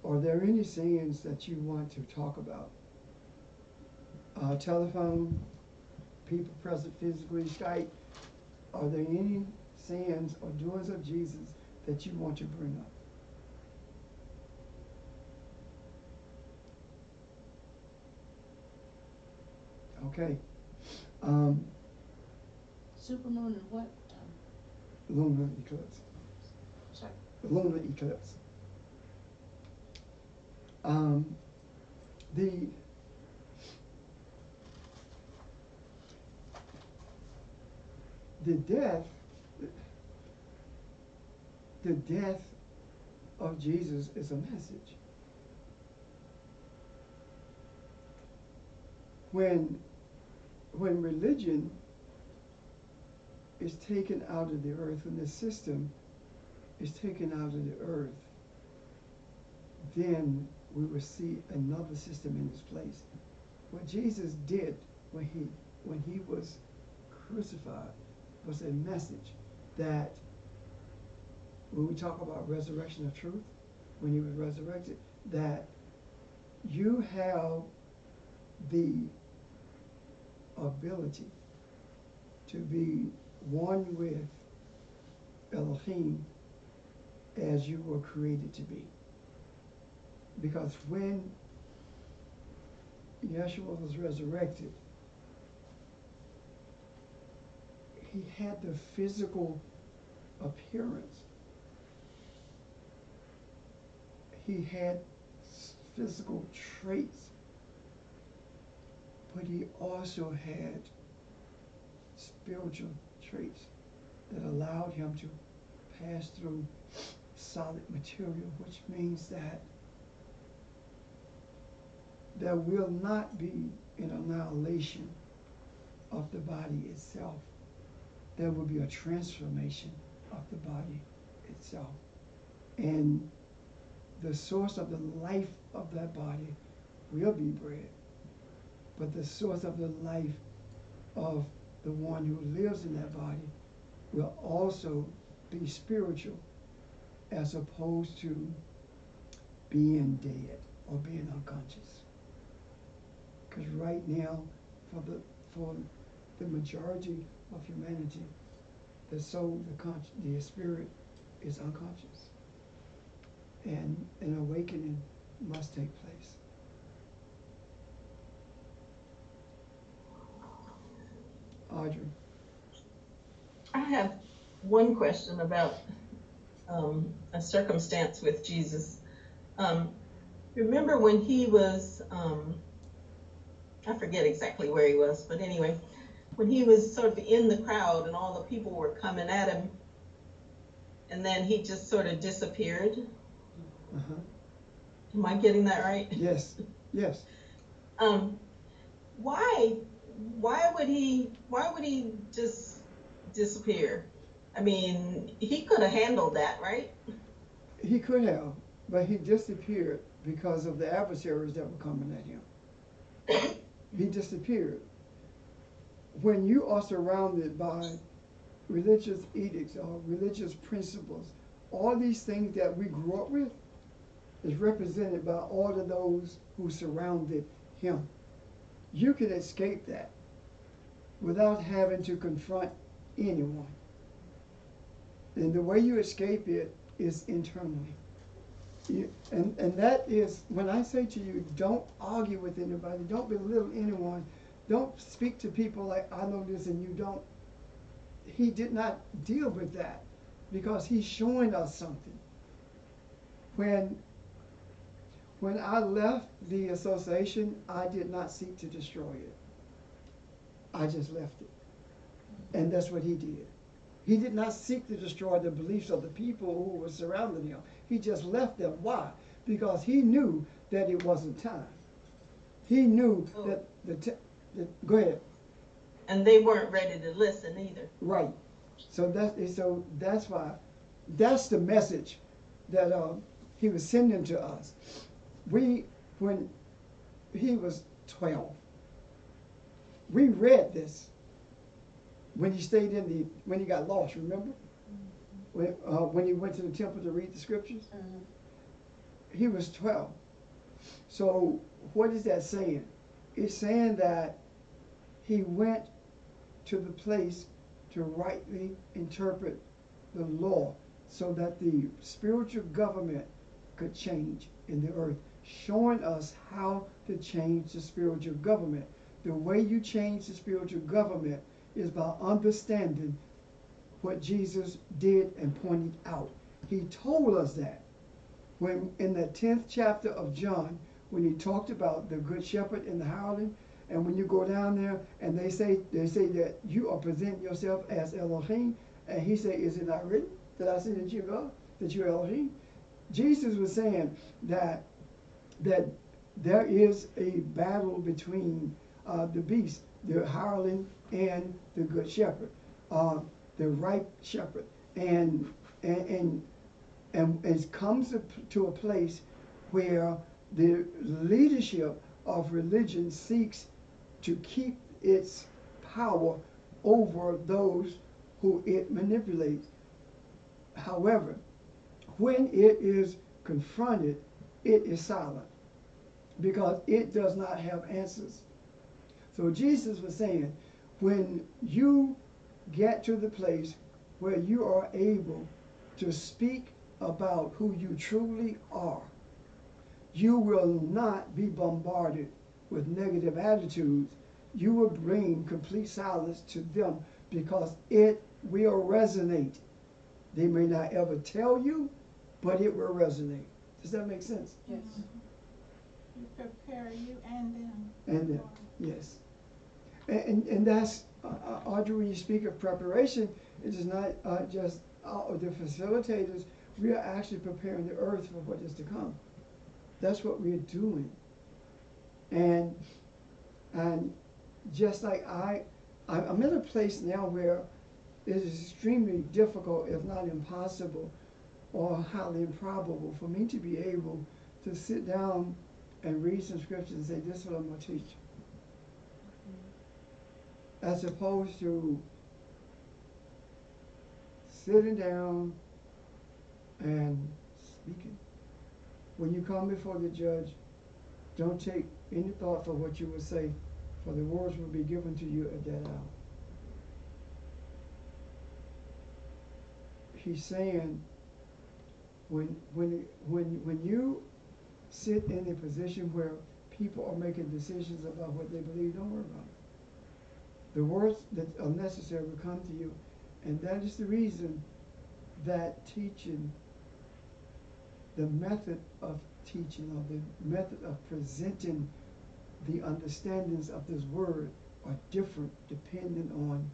Are there any sayings that you want to talk about? Telephone, people present physically, Skype. Are there any sayings or doings of Jesus that you want to bring up? Okay. Supermoon and what? Lunar eclipse. Sorry. Lunar eclipse. The death of Jesus is a message. When religion is taken out of the earth, when the system is taken out of the earth, then we will see another system in its place. What Jesus did when he was crucified was a message that when we talk about resurrection of truth, when he was resurrected, that you have the ability to be one with Elohim as you were created to be. Because when Yeshua was resurrected, he had the physical appearance. He had physical traits, but he also had spiritual traits that allowed him to pass through solid material, which means that there will not be an annihilation of the body itself. There will be a transformation of the body itself. And the source of the life of that body will be bread. But the source of the life of the one who lives in that body will also be spiritual, as opposed to being dead or being unconscious. Because right now, for the majority of humanity, the soul, the spirit is unconscious. And an awakening must take place. Audrey. I have one question about a circumstance with Jesus. Remember when he was, I forget exactly where he was, but anyway, when he was sort of in the crowd and all the people were coming at him, and then he just sort of disappeared. Uh-huh. Am I getting that right? Yes. Yes. Why would he just disappear? I mean, he could have handled that, right? He could have, but he disappeared because of the adversaries that were coming at him. He disappeared. When you are surrounded by religious edicts or religious principles, all these things that we grew up with is represented by all of those who surrounded him. You can escape that without having to confront anyone. And the way you escape it is internally. And that is, when I say to you, don't argue with anybody, don't belittle anyone, don't speak to people like, I know this and you don't. He did not deal with that because he's showing us something. When I left the association, I did not seek to destroy it. I just left it. And that's what he did. He did not seek to destroy the beliefs of the people who were surrounding him. He just left them. Why? Because he knew that it wasn't time. He knew Oh. that go ahead. And they weren't ready to listen either. Right. So that's why that's the message that he was sending to us. When he was 12, we read this when he stayed when he got lost. Remember when he went to the temple to read the scriptures? He was 12. So what is that saying? It's saying that he went to the place to rightly interpret the law so that the spiritual government could change in the earth, showing us how to change the spiritual government. The way you change the spiritual government is by understanding what Jesus did and pointed out. He told us that when in the 10th chapter of John, when he talked about the good shepherd and the hireling, and when you go down there and they say that you are presenting yourself as Elohim, and he said, is it not written that I say that you're God, that you're Elohim? Jesus was saying that there is a battle between the beast, the hireling, and the good shepherd, the right shepherd, and it comes to a place where the leadership of religion seeks to keep its power over those who it manipulates. However, when it is confronted, it is silent because it does not have answers. So Jesus was saying, when you get to the place where you are able to speak about who you truly are, you will not be bombarded with negative attitudes. You will bring complete silence to them because it will resonate. They may not ever tell you, but it will resonate. Does that make sense? Yes. You prepare you and them. And them, yes. And that's, Audrey, when you speak of preparation, it is not just the facilitators. We are actually preparing the earth for what is to come. That's what we're doing. And just like I'm in a place now where it is extremely difficult, if not impossible, or highly improbable for me to be able to sit down and read some scriptures and say, this is what I'm going to teach. As opposed to sitting down and speaking. When you come before the judge, don't take any thought for what you will say, for the words will be given to you at that hour. He's saying, when you sit in a position where people are making decisions about what they believe, don't worry about it. The words that are necessary will come to you, and that is the reason that teaching, the method of teaching, or the method of presenting the understandings of this word are different depending on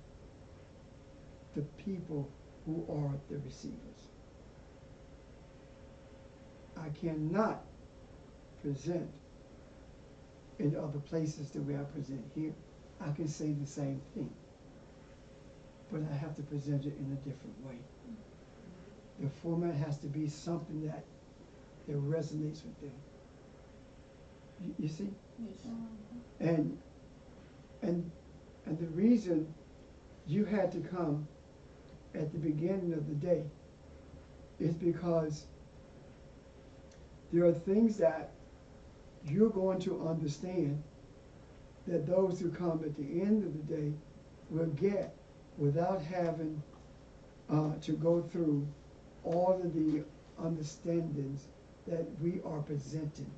the people who are the receivers. I cannot present in other places the way I present here. I can say the same thing, but I have to present it in a different way. The format has to be something that resonates with them. You see? Yes. And the reason you had to come at the beginning of the day is because there are things that you're going to understand that those who come at the end of the day will get without having to go through all of the understandings that we are presenting.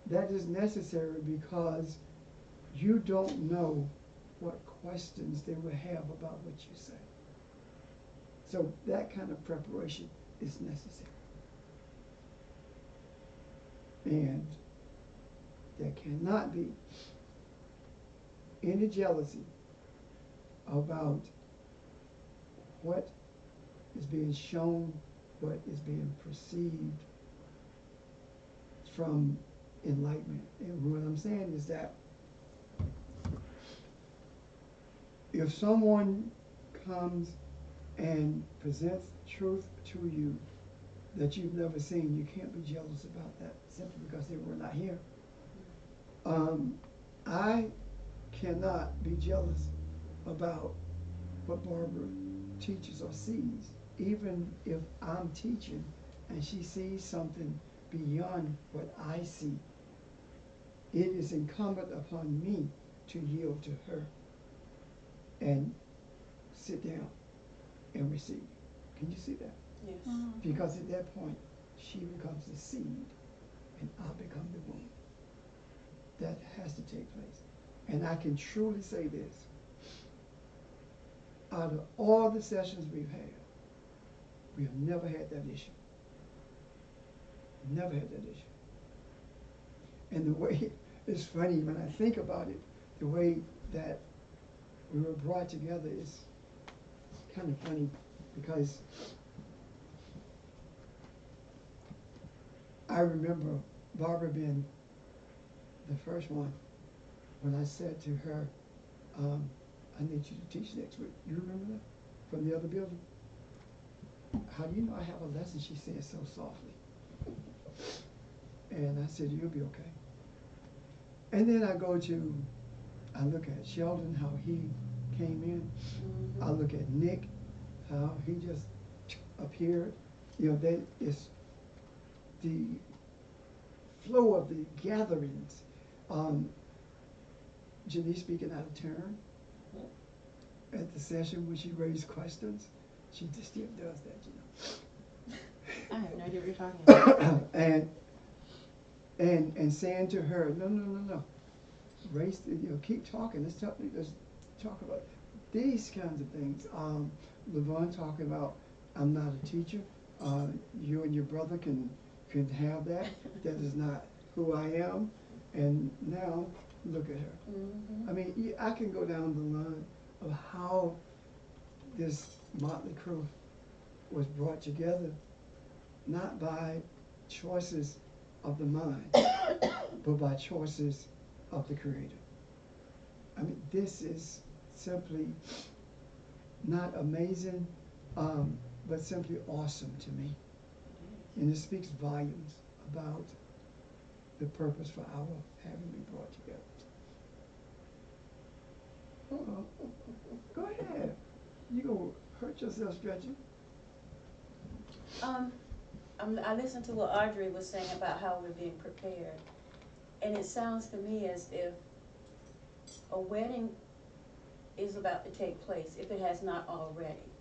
That is necessary because you don't know what questions they will have about what you say. So that kind of preparation is necessary. And there cannot be any jealousy about what is being shown, what is being perceived from enlightenment. And what I'm saying is that if someone comes and presents truth to you that you've never seen, you can't be jealous about that simply because they were not here. I cannot be jealous about what Barbara teaches or sees, even if I'm teaching and she sees something beyond what I see. It is incumbent upon me to yield to her and sit down and receive. Can you see that? Yes. Because at that point, she becomes the seed and I become the womb. That has to take place. And I can truly say this. Out of all the sessions we've had, we have never had that issue. Never had that issue. And the way, it's funny when I think about it, the way that we were brought together is kind of funny because I remember Barbara being the first one when I said to her, I need you to teach next week. You remember that? From the other building? How do you know I have a lesson? She said so softly. And I said, you'll be okay. And then I look at Sheldon, how he came in. Mm-hmm. I look at Nick, how he just appeared. You know, that is the flow of the gatherings. Janice speaking out of turn at the session when she raised questions. She just still does that, you know. I have no idea what you're talking about. and saying to her, no. Race, you know, keep talking. Let's talk about these kinds of things. Levon talking about, I'm not a teacher. You and your brother can have that. That is not who I am. And now, look at her. Mm-hmm. I mean, I can go down the line of how this motley crew was brought together, not by choices of the mind, but by choices of the Creator. I mean, this is simply not amazing, but simply awesome to me. And it speaks volumes about the purpose for our having been brought together. Go ahead. You gonna hurt yourself stretching? I listened to what Audrey was saying about how we're being prepared, and it sounds to me as if a wedding is about to take place, if it has not already.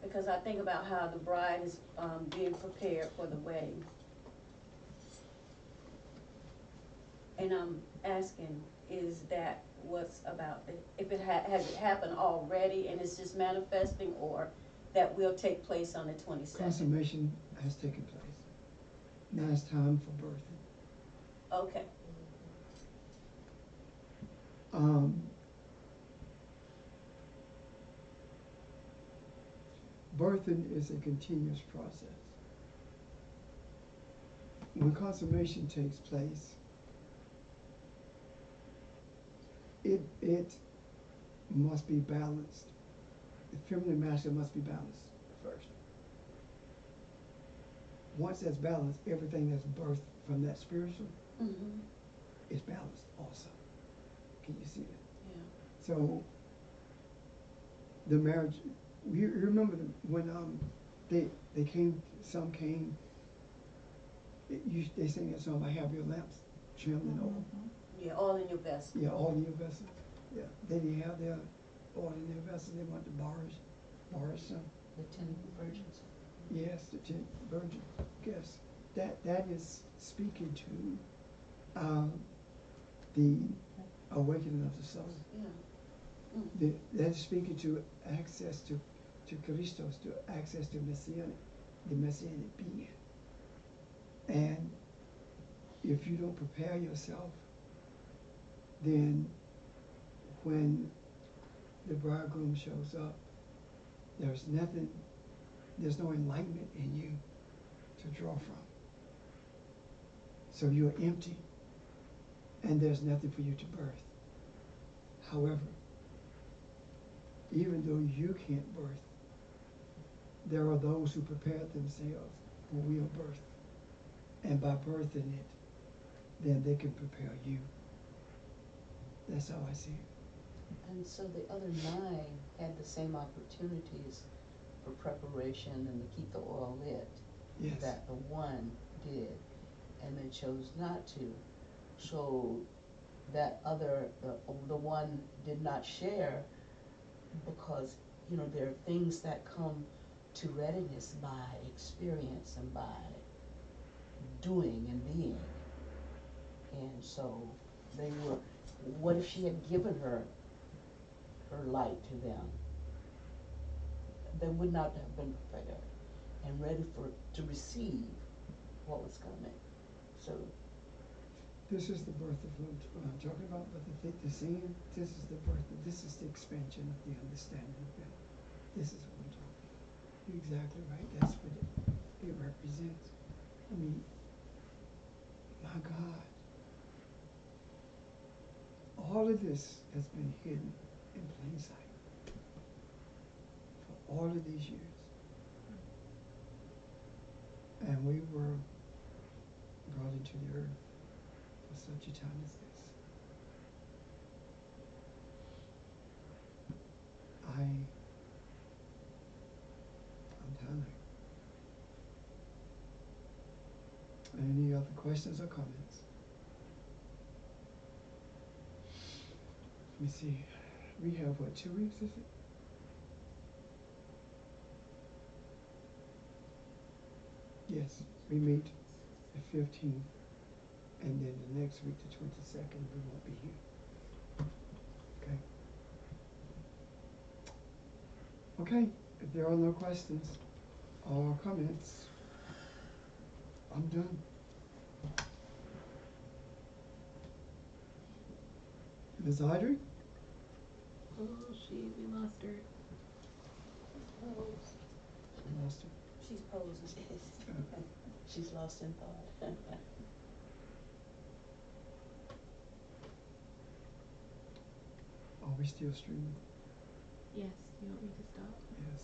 Because I think about how the bride is being prepared for the wedding. And I'm asking, is that what's about, if it has it happened already and it's just manifesting, or that will take place on the 22nd? Consummation has taken place. Now it's time for birthing. Okay. Birthing is a continuous process. When consummation takes place, it must be balanced. The feminine and masculine must be balanced first. Once that's balanced, everything that's birthed from that spiritual Mm-hmm. is balanced also. Can you see that? Yeah. So the marriage, you remember when they came, some came, they sang that song, I have your lamps trimmed in oil. Yeah, all in your vessel. Yeah, all in your vessels. Yeah, they didn't have their oil in their vessels. They wanted to borrow some. The 10 virgins. Yes, the 10 virgin gifts. That is speaking to the awakening of the soul. Yeah. Mm. That is speaking to access to Christos, to access to the Messianic being. And if you don't prepare yourself, then when the bridegroom shows up, there's no enlightenment in you to draw from. So you're empty and there's nothing for you to birth. However, even though you can't birth, there are those who prepare themselves who will birth. And by birthing it, then they can prepare you. That's how I see it. And so the other 9 had the same opportunities for preparation and to keep the oil lit Yes. that the one did, and they chose not to. So that other, the one did not share because, you know, there are things that come to readiness by experience and by doing and being. And so they were, what if she had given her light to them? They would not have been prepared and ready to receive what was coming. So This is the birth of what I'm talking about, but the seeing, this is the birth, this is the expansion of the understanding of God. This is what I'm talking about. You're exactly right, that's what it represents. I mean, my God. All of this has been hidden in plain sight for all of these years. And we were brought into the earth for such a time as this. I'm telling you. Any other questions or comments? Let me see. We have what, 2 weeks, is it? Yes, we meet the 15th, and then the next week, the 22nd, we won't be here. Okay? Okay, if there are no questions or comments, I'm done. Ms. Audrey? Oh, we lost her. I lost her. She's posing. she's lost in thought. Are we still streaming? Yes, you want me to stop? Yes.